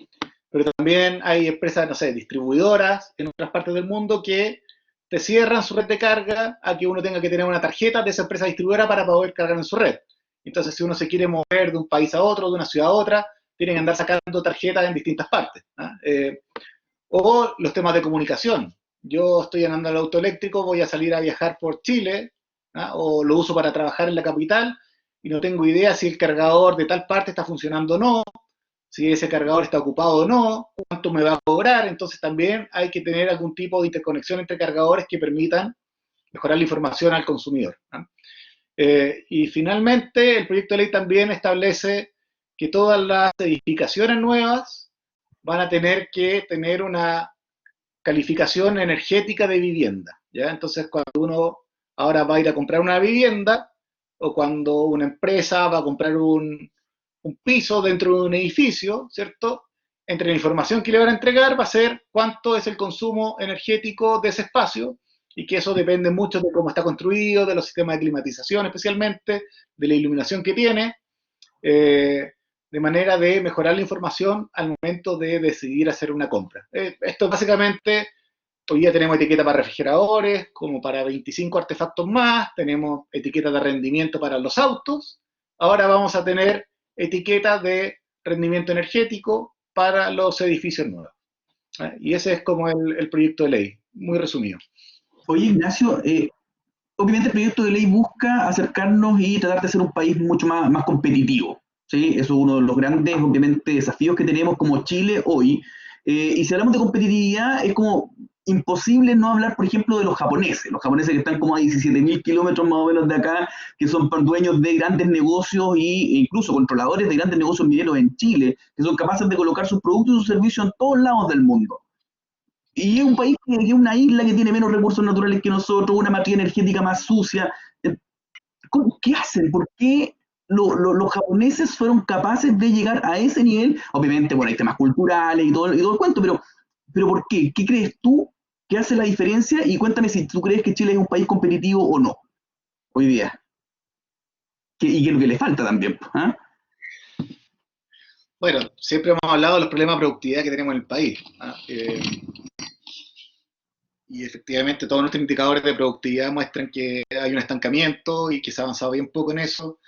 Pero también hay empresas, no sé, distribuidoras en otras partes del mundo que te cierran su red de carga a que uno tenga que tener una tarjeta de esa empresa distribuidora para poder cargar en su red. Entonces, si uno se quiere mover de un país a otro, de una ciudad a otra, tienen que andar sacando tarjetas en distintas partes. O los temas de comunicación. Yo estoy andando en el auto eléctrico, voy a salir a viajar por Chile, o lo uso para trabajar en la capital, y no tengo idea si el cargador de tal parte está funcionando o no, si ese cargador está ocupado o no, cuánto me va a cobrar. Entonces también hay que tener algún tipo de interconexión entre cargadores que permitan mejorar la información al consumidor. Y finalmente, el proyecto de ley también establece que todas las edificaciones nuevas van a tener que tener una calificación energética de vivienda, ¿ya? Entonces, cuando uno ahora va a ir a comprar una vivienda, o cuando una empresa va a comprar un piso dentro de un edificio, ¿cierto? Entre la información que le van a entregar va a ser cuánto es el consumo energético de ese espacio, y que eso depende mucho de cómo está construido, de los sistemas de climatización especialmente, de la iluminación que tiene, de manera de mejorar la información al momento de decidir hacer una compra. Esto básicamente, hoy día tenemos etiqueta para refrigeradores, como para 25 artefactos más, tenemos etiquetas de rendimiento para los autos, ahora vamos a tener etiquetas de rendimiento energético para los edificios nuevos. Y ese es como el proyecto de ley, muy resumido. Oye, Ignacio, obviamente el proyecto de ley busca acercarnos y tratar de ser un país mucho más competitivo, ¿sí? Eso es uno de los grandes, obviamente, desafíos que tenemos como Chile hoy. Y si hablamos de competitividad, es como imposible no hablar, por ejemplo, de los japoneses que están como a 17.000 kilómetros más o menos de acá, que son dueños de grandes negocios e incluso controladores de grandes negocios mineros en Chile, que son capaces de colocar sus productos y sus servicios en todos lados del mundo. Y es un país que es una isla que tiene menos recursos naturales que nosotros, una matriz energética más sucia. ¿Qué hacen? ¿Por qué los japoneses fueron capaces de llegar a ese nivel? Obviamente, bueno, hay temas culturales y todo el cuento, pero ¿por qué? ¿Qué crees tú que hace la diferencia? Y cuéntame si tú crees que Chile es un país competitivo o no, hoy día. Y qué es lo que le falta también. ¿Ah? Bueno, siempre hemos hablado de los problemas de productividad que tenemos en el país. Y efectivamente todos nuestros indicadores de productividad muestran que hay un estancamiento y que se ha avanzado bien poco en eso.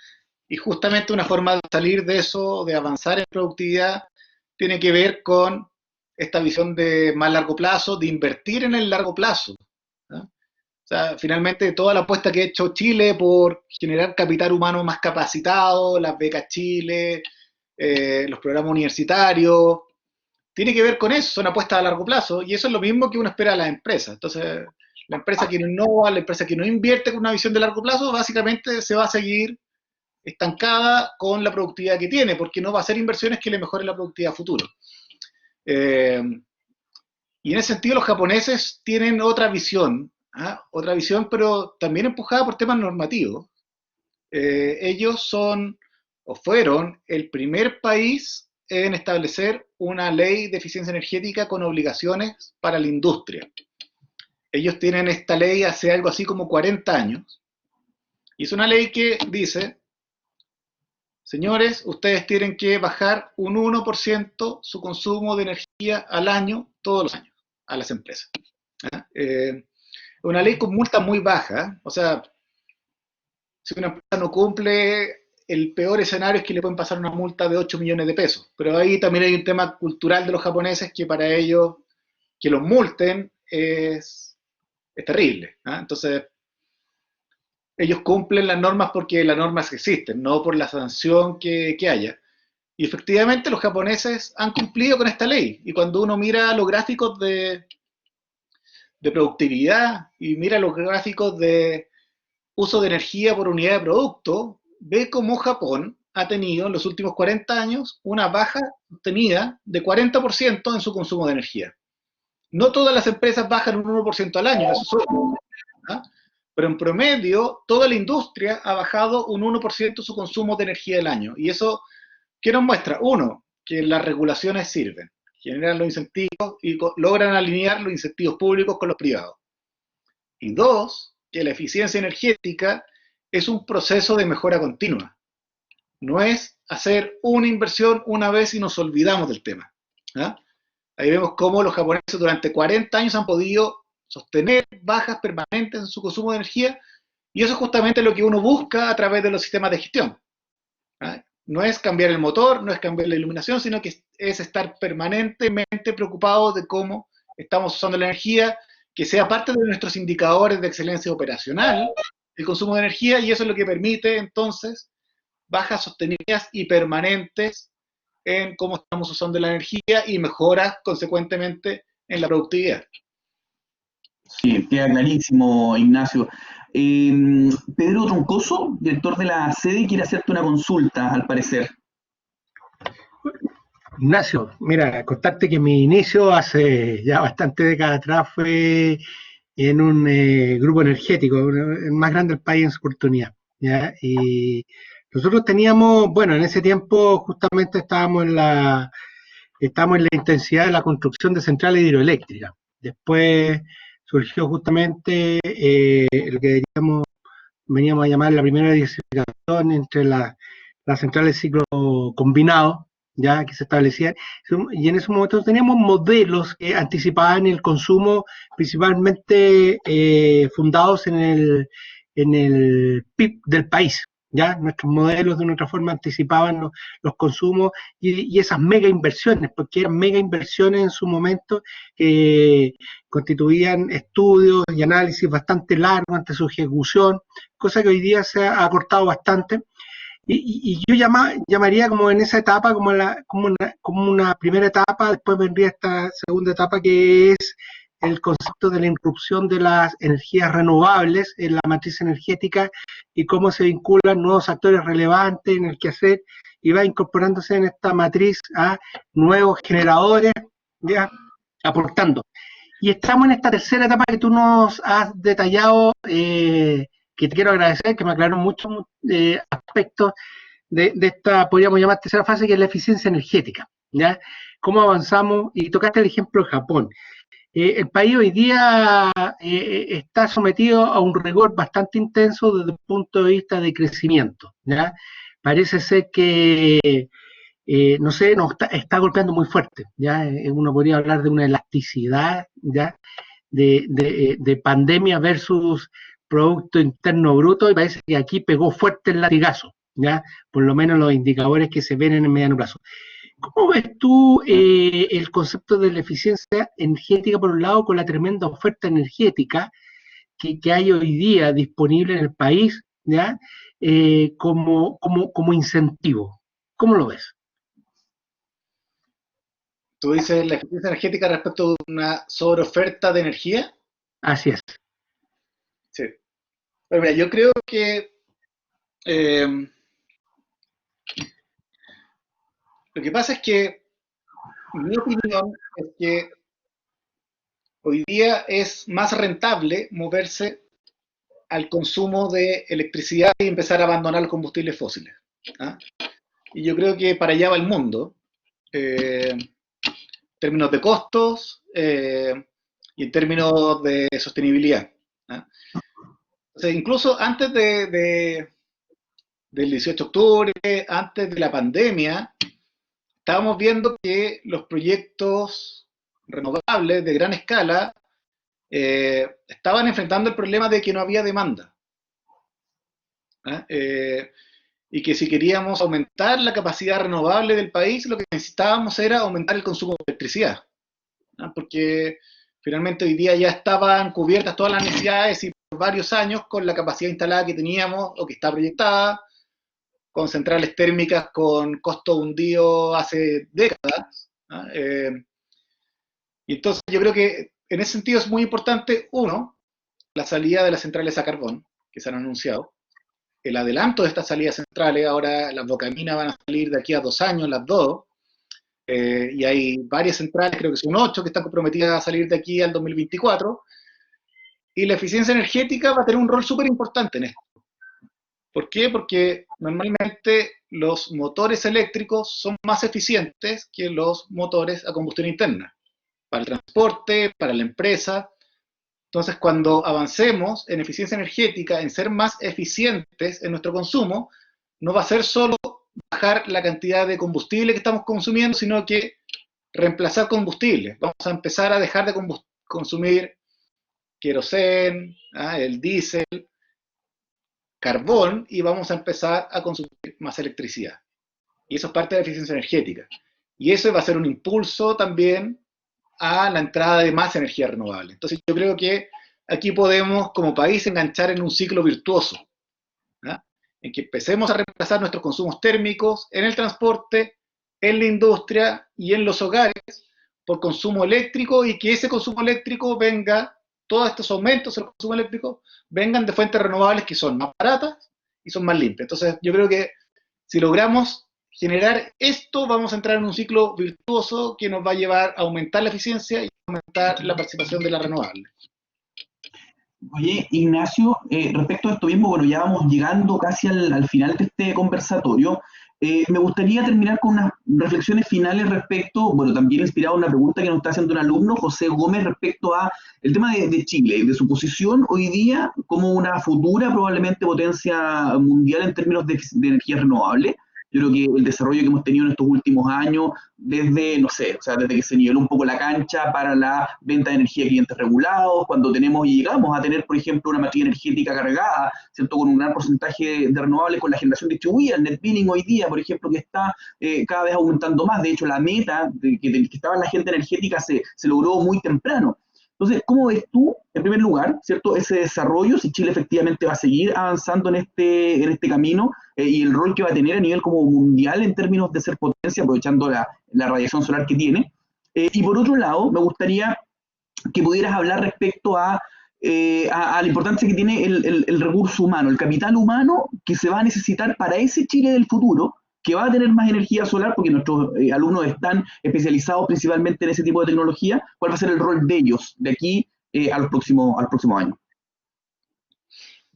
Y justamente una forma de salir de eso, de avanzar en productividad, tiene que ver con esta visión de más largo plazo, de invertir en el largo plazo. ¿No? O sea, finalmente toda la apuesta que ha hecho Chile por generar capital humano más capacitado, las becas Chile, los programas universitarios, tiene que ver con eso, son apuestas a largo plazo, y eso es lo mismo que uno espera de las empresas. Entonces, la empresa que no innova, la empresa que no invierte con una visión de largo plazo, básicamente se va a seguir estancada con la productividad que tiene, porque no va a hacer inversiones que le mejoren la productividad a futuro. Y en ese sentido los japoneses tienen otra visión, otra visión, pero también empujada por temas normativos. Ellos son, o fueron, el primer país en establecer una ley de eficiencia energética con obligaciones para la industria. Ellos tienen esta ley hace algo así como 40 años, y es una ley que dice: señores, ustedes tienen que bajar un 1% su consumo de energía al año, todos los años, a las empresas. Una ley con multa muy baja, o sea, si una empresa no cumple, el peor escenario es que le pueden pasar una multa de 8 millones de pesos. Pero ahí también hay un tema cultural de los japoneses que para ellos que los multen es terrible. Entonces, ellos cumplen las normas porque las normas existen, no por la sanción que haya. Y efectivamente los japoneses han cumplido con esta ley. Y cuando uno mira los gráficos de productividad y mira los gráficos de uso de energía por unidad de producto, ve cómo Japón ha tenido en los últimos 40 años una baja sostenida de 40% en su consumo de energía. No todas las empresas bajan un 1% al año, eso es, pero en promedio toda la industria ha bajado un 1% su consumo de energía al año. Y eso, ¿qué nos muestra? Uno, que las regulaciones sirven, generan los incentivos y logran alinear los incentivos públicos con los privados. Y dos, que la eficiencia energética es un proceso de mejora continua. No es hacer una inversión una vez y nos olvidamos del tema. Ahí vemos cómo los japoneses durante 40 años han podido sostener bajas permanentes en su consumo de energía, y eso es justamente lo que uno busca a través de los sistemas de gestión. No es cambiar el motor, no es cambiar la iluminación, sino que es estar permanentemente preocupado de cómo estamos usando la energía, que sea parte de nuestros indicadores de excelencia operacional, el consumo de energía, y eso es lo que permite entonces bajas sostenidas y permanentes en cómo estamos usando la energía y mejoras consecuentemente en la productividad. Sí, queda clarísimo, Ignacio. Pedro Troncoso, director de la sede, quiere hacerte una consulta, al parecer. Ignacio, mira, contarte que mi inicio hace ya bastante décadas atrás fue en un grupo energético, el más grande del país en su oportunidad, ¿ya? Y nosotros teníamos, bueno, en ese tiempo justamente estábamos en la intensidad de la construcción de centrales hidroeléctricas. Después surgió justamente lo que veníamos a llamar la primera diversificación entre las centrales de ciclo combinado, ya que se establecían, y en ese momento teníamos modelos que anticipaban el consumo principalmente fundados en el PIB del país. Ya nuestros modelos de una otra forma anticipaban los consumos y esas mega inversiones, porque eran mega inversiones en su momento que constituían estudios y análisis bastante largos ante su ejecución, cosa que hoy día se ha acortado bastante. Y yo llamaría como en esa etapa como una primera etapa, después vendría esta segunda etapa que es el concepto de la irrupción de las energías renovables en la matriz energética y cómo se vinculan nuevos actores relevantes en el quehacer y va incorporándose en esta matriz a nuevos generadores, ya aportando. Y estamos en esta tercera etapa que tú nos has detallado, que te quiero agradecer, que me aclaró muchos aspectos de esta, podríamos llamar tercera fase, que es la eficiencia energética, ¿ya? ¿Cómo avanzamos? Y tocaste el ejemplo de Japón. El país hoy día está sometido a un rigor bastante intenso desde el punto de vista de crecimiento, ¿ya? Parece ser que, no sé, nos está golpeando muy fuerte, ¿ya? Uno podría hablar de una elasticidad, ¿ya? De pandemia versus Producto Interno Bruto, y parece que aquí pegó fuerte el latigazo, ¿ya? Por lo menos los indicadores que se ven en el mediano plazo. ¿Cómo ves tú el concepto de la eficiencia energética, por un lado, con la tremenda oferta energética que hay hoy día disponible en el país, ¿ya? Como incentivo? ¿Cómo lo ves? ¿Tú dices la eficiencia energética respecto de una sobreoferta de energía? Así es. Sí. Bueno, mira, yo creo que Lo que pasa es que, mi opinión es que hoy día es más rentable moverse al consumo de electricidad y empezar a abandonar los combustibles fósiles. ¿Ah? Y yo creo que para allá va el mundo, en términos de costos y en términos de sostenibilidad. ¿Ah? O sea, incluso antes del 18 de octubre, antes de la pandemia, estábamos viendo que los proyectos renovables de gran escala estaban enfrentando el problema de que no había demanda. Y que si queríamos aumentar la capacidad renovable del país, lo que necesitábamos era aumentar el consumo de electricidad. Porque finalmente hoy día ya estaban cubiertas todas las necesidades y por varios años con la capacidad instalada que teníamos o que está proyectada, con centrales térmicas con costo hundido hace décadas. Y entonces yo creo que en ese sentido es muy importante, uno, la salida de las centrales a carbón, que se han anunciado, el adelanto de estas salidas centrales, ahora las Bocaminas van a salir de aquí a 2 años, las dos, y hay varias centrales, creo que son 8, que están comprometidas a salir de aquí al 2024, y la eficiencia energética va a tener un rol súper importante en esto. ¿Por qué? Porque normalmente los motores eléctricos son más eficientes que los motores a combustión interna, para el transporte, para la empresa. Entonces, cuando avancemos en eficiencia energética, en ser más eficientes en nuestro consumo, no va a ser solo bajar la cantidad de combustible que estamos consumiendo, sino que reemplazar combustible. Vamos a empezar a dejar de consumir queroseno, el diésel, carbón, y vamos a empezar a consumir más electricidad. Y eso es parte de la eficiencia energética. Y eso va a ser un impulso también a la entrada de más energía renovable. Entonces yo creo que aquí podemos como país enganchar en un ciclo virtuoso, ¿no? En que empecemos a reemplazar nuestros consumos térmicos en el transporte, en la industria y en los hogares por consumo eléctrico, y que ese consumo eléctrico venga, todos estos aumentos en el consumo eléctrico vengan de fuentes renovables que son más baratas y son más limpias. Entonces yo creo que si logramos generar esto, vamos a entrar en un ciclo virtuoso que nos va a llevar a aumentar la eficiencia y aumentar la participación de la renovable. Oye, Ignacio, respecto a esto mismo, bueno, ya vamos llegando casi al final de este conversatorio. Me gustaría terminar con unas reflexiones finales respecto, bueno, también inspirado en una pregunta que nos está haciendo un alumno, José Gómez, respecto a el tema de Chile, de su posición hoy día como una futura probablemente potencia mundial en términos de energía renovable. Yo creo que el desarrollo que hemos tenido en estos últimos años, desde, no sé, o sea, desde que se niveló un poco la cancha para la venta de energía de clientes regulados, cuando tenemos y llegamos a tener, por ejemplo, una matriz energética cargada, ¿cierto?, con un gran porcentaje de renovables con la generación distribuida, el net billing hoy día, por ejemplo, que está cada vez aumentando más. De hecho, la meta que estaba en la agenda energética se logró muy temprano. Entonces, ¿cómo ves tú, en primer lugar, cierto, ese desarrollo, si Chile efectivamente va a seguir avanzando en este camino y el rol que va a tener a nivel como mundial en términos de ser potencia, aprovechando la radiación solar que tiene? Y por otro lado, me gustaría que pudieras hablar respecto a la importancia que tiene el recurso humano, el capital humano que se va a necesitar para ese Chile del futuro, que va a tener más energía solar, porque nuestros alumnos están especializados principalmente en ese tipo de tecnología. ¿Cuál va a ser el rol de ellos de aquí a los próximos años?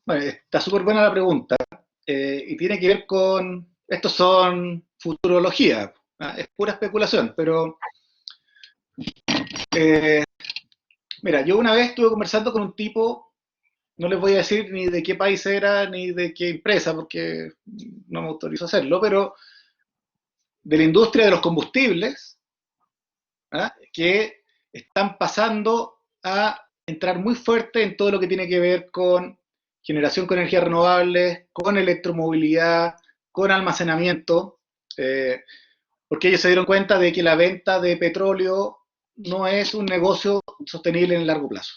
Bueno, está súper buena la pregunta, y tiene que ver con, estos son futurología, es pura especulación, pero mira, yo una vez estuve conversando con un tipo, no les voy a decir ni de qué país era, ni de qué empresa, porque no me autorizo a hacerlo, pero de la industria de los combustibles, que están pasando a entrar muy fuerte en todo lo que tiene que ver con generación con energías renovables, con electromovilidad, con almacenamiento, porque ellos se dieron cuenta de que la venta de petróleo no es un negocio sostenible en el largo plazo.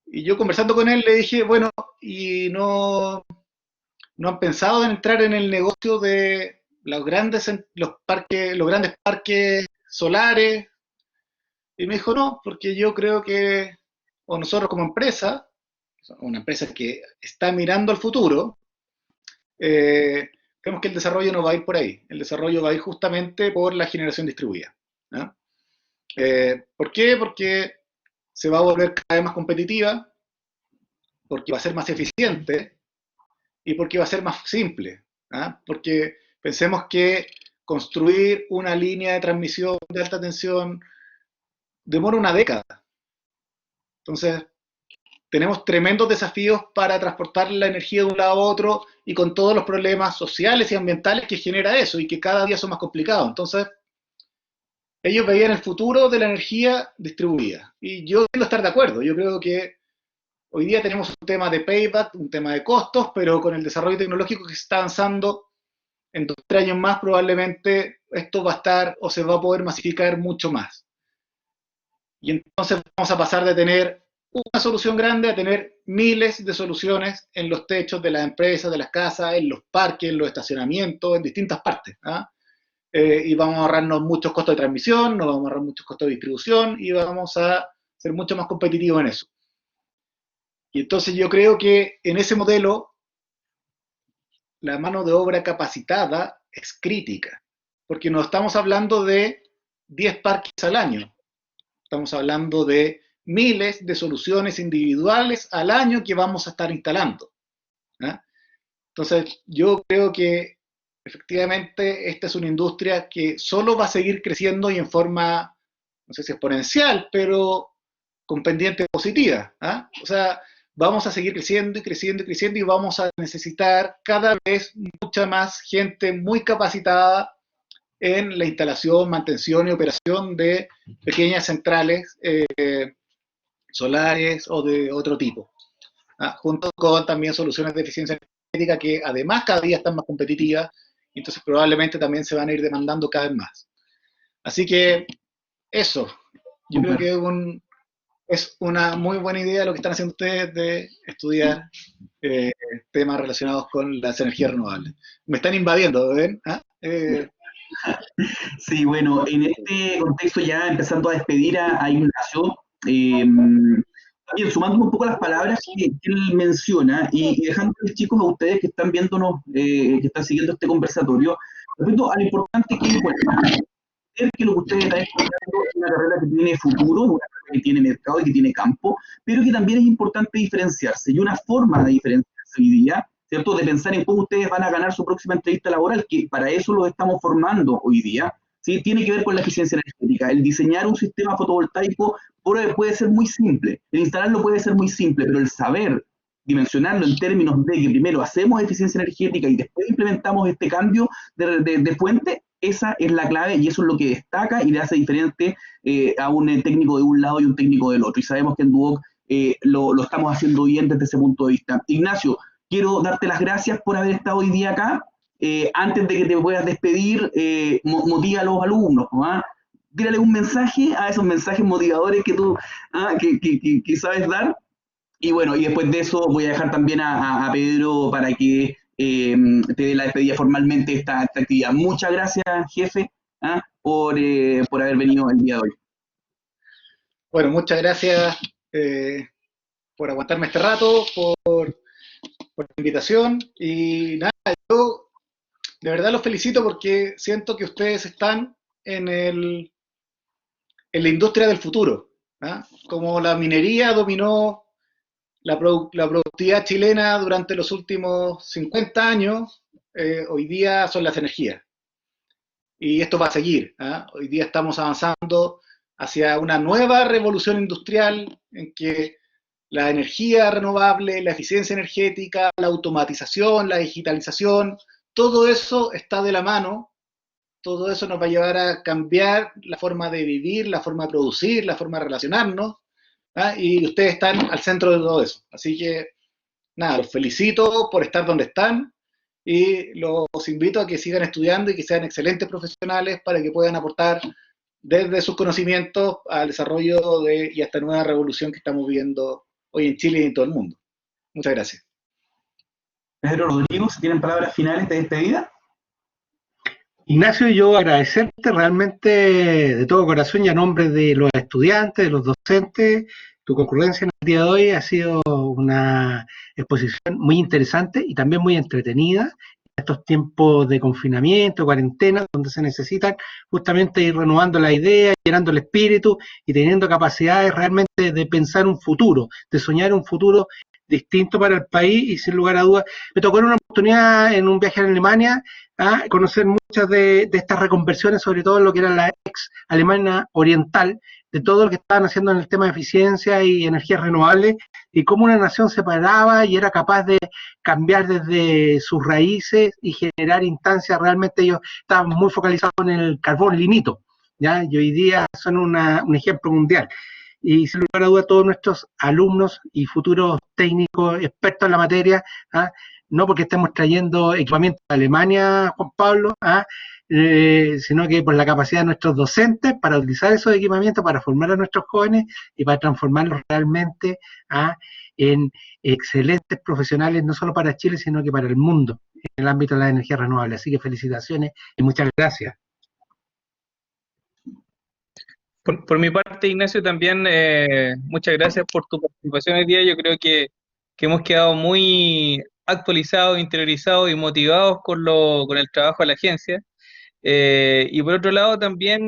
Y yo conversando con él le dije, bueno, ¿y no han pensado en entrar en el negocio de los grandes parques solares? Y me dijo, no, porque yo creo que, o nosotros como empresa, una empresa que está mirando al futuro, creemos que el desarrollo no va a ir por ahí. El desarrollo va a ir justamente por la generación distribuida, ¿no? ¿Por qué? Porque se va a volver cada vez más competitiva, porque va a ser más eficiente y porque va a ser más simple, ¿ah? Porque pensemos que construir una línea de transmisión de alta tensión demora una década. Entonces, tenemos tremendos desafíos para transportar la energía de un lado a otro y con todos los problemas sociales y ambientales que genera eso y que cada día son más complicados. Entonces, ellos veían el futuro de la energía distribuida. Y yo quiero estar de acuerdo. Yo creo que hoy día tenemos un tema de payback, un tema de costos, pero con el desarrollo tecnológico que se está avanzando, en 2 o 3 años más probablemente esto va a estar o se va a poder masificar mucho más. Y entonces vamos a pasar de tener una solución grande a tener miles de soluciones en los techos de las empresas, de las casas, en los parques, en los estacionamientos, en distintas partes, ¿ah? Y vamos a ahorrarnos muchos costos de transmisión, nos vamos a ahorrar muchos costos de distribución y vamos a ser mucho más competitivos en eso. Y entonces yo creo que en ese modelo la mano de obra capacitada es crítica, porque no estamos hablando de 10 parques al año, estamos hablando de miles de soluciones individuales al año que vamos a estar instalando, ¿eh? Entonces yo creo que efectivamente esta es una industria que solo va a seguir creciendo y en forma, no sé si exponencial, pero con pendiente positiva, ¿eh? O sea, vamos a seguir creciendo y creciendo y creciendo y vamos a necesitar cada vez mucha más gente muy capacitada en la instalación, mantención y operación de pequeñas centrales solares o de otro tipo, ¿ah? Junto con también soluciones de eficiencia energética que además cada día están más competitivas y entonces probablemente también se van a ir demandando cada vez más. Así que eso, yo creo que es una muy buena idea lo que están haciendo ustedes de estudiar temas relacionados con las energías renovables. Me están invadiendo, ¿ven? ¿Ah? Sí, bueno, en este contexto ya empezando a despedir a Ignacio, también sumando un poco las palabras que él menciona y dejándoles, chicos, a ustedes que están viéndonos, que están siguiendo este conversatorio, respecto a lo importante que es, bueno, ver que lo que ustedes están estudiando es una carrera que tiene futuro, una carrera que tiene mercado y que tiene campo, pero que también es importante diferenciarse. Y una forma de diferenciarse hoy día, ¿cierto?, de pensar en cómo ustedes van a ganar su próxima entrevista laboral, que para eso los estamos formando hoy día, ¿sí?, tiene que ver con la eficiencia energética. El diseñar un sistema fotovoltaico puede ser muy simple, el instalarlo puede ser muy simple, pero el saber dimensionarlo en términos de que primero hacemos eficiencia energética y después implementamos este cambio de fuente, esa es la clave y eso es lo que destaca y le hace diferente a un técnico de un lado y un técnico del otro. Y sabemos que en Duoc lo estamos haciendo bien desde ese punto de vista. Ignacio, quiero darte las gracias por haber estado hoy día acá. Antes de que te puedas despedir, motiva a los alumnos, ¿no? Tírale un mensaje a esos mensajes motivadores que tú que sabes dar. Y bueno, y después de eso voy a dejar también a Pedro para que te dé la despedida formalmente de esta actividad. Muchas gracias, jefe, por haber venido el día de hoy. Bueno, muchas gracias por aguantarme este rato, por la invitación y nada, yo de verdad los felicito porque siento que ustedes están en la industria del futuro, ¿ah? Como la minería dominó la productividad chilena durante los últimos 50 años, hoy día son las energías. Y esto va a seguir, ¿ah? Hoy día estamos avanzando hacia una nueva revolución industrial en que la energía renovable, la eficiencia energética, la automatización, la digitalización, todo eso está de la mano. Todo eso nos va a llevar a cambiar la forma de vivir, la forma de producir, la forma de relacionarnos, ¿ah? Y ustedes están al centro de todo eso. Así que, nada, los felicito por estar donde están y los invito a que sigan estudiando y que sean excelentes profesionales para que puedan aportar desde sus conocimientos al desarrollo y a esta nueva revolución que estamos viviendo hoy en Chile y en todo el mundo. Muchas gracias. Pedro, Rodrigo, si tienen palabras finales de despedida. Ignacio, yo agradecerte realmente de todo corazón y a nombre de los estudiantes, de los docentes, tu concurrencia en el día de hoy ha sido una exposición muy interesante y también muy entretenida. estos tiempos de confinamiento, cuarentena, donde se necesitan justamente ir renovando la idea, llenando el espíritu y teniendo capacidades realmente de pensar un futuro, de soñar un futuro distinto para el país. Y sin lugar a dudas, me tocó en una oportunidad en un viaje a Alemania conocer muchas de estas reconversiones, sobre todo en lo que era la ex Alemania oriental, de todo lo que estaban haciendo en el tema de eficiencia y energías renovables, y cómo una nación se paraba y era capaz de cambiar desde sus raíces y generar instancias. Realmente ellos estaban muy focalizados en el carbón lignito, ¿ya? Y hoy día son un ejemplo mundial. Y sin lugar a dudas, todos nuestros alumnos y futuros técnicos expertos en la materia, no porque estemos trayendo equipamiento de Alemania, Juan Pablo, sino que por la capacidad de nuestros docentes para utilizar esos equipamientos, para formar a nuestros jóvenes y para transformarlos realmente en excelentes profesionales, no solo para Chile, sino que para el mundo, en el ámbito de la energía renovable. Así que felicitaciones y muchas gracias. Por mi parte, Ignacio, también muchas gracias por tu participación hoy día. Yo creo que hemos quedado muy actualizados, interiorizados y motivados con el trabajo de la agencia. Y por otro lado, también,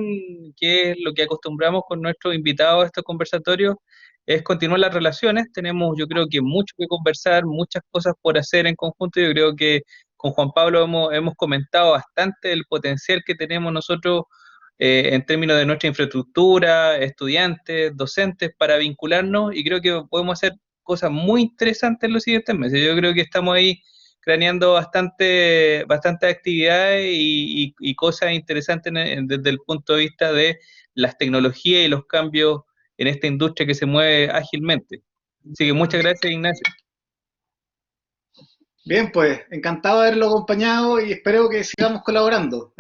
que es lo que acostumbramos con nuestros invitados a estos conversatorios, es continuar las relaciones. Tenemos, yo creo que mucho que conversar, muchas cosas por hacer en conjunto. Yo creo que con Juan Pablo hemos comentado bastante el potencial que tenemos nosotros en términos de nuestra infraestructura, estudiantes, docentes, para vincularnos, y creo que podemos hacer cosas muy interesantes en los siguientes meses. Yo creo que estamos ahí craneando bastante actividades y cosas interesantes desde el punto de vista de las tecnologías y los cambios en esta industria que se mueve ágilmente. Así que muchas gracias, Ignacio. Bien, pues encantado de haberlo acompañado y espero que sigamos colaborando.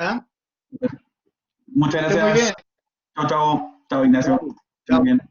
Muchas Que esté muy gracias. bien. Chao, Ignacio. Chao. Muy bien.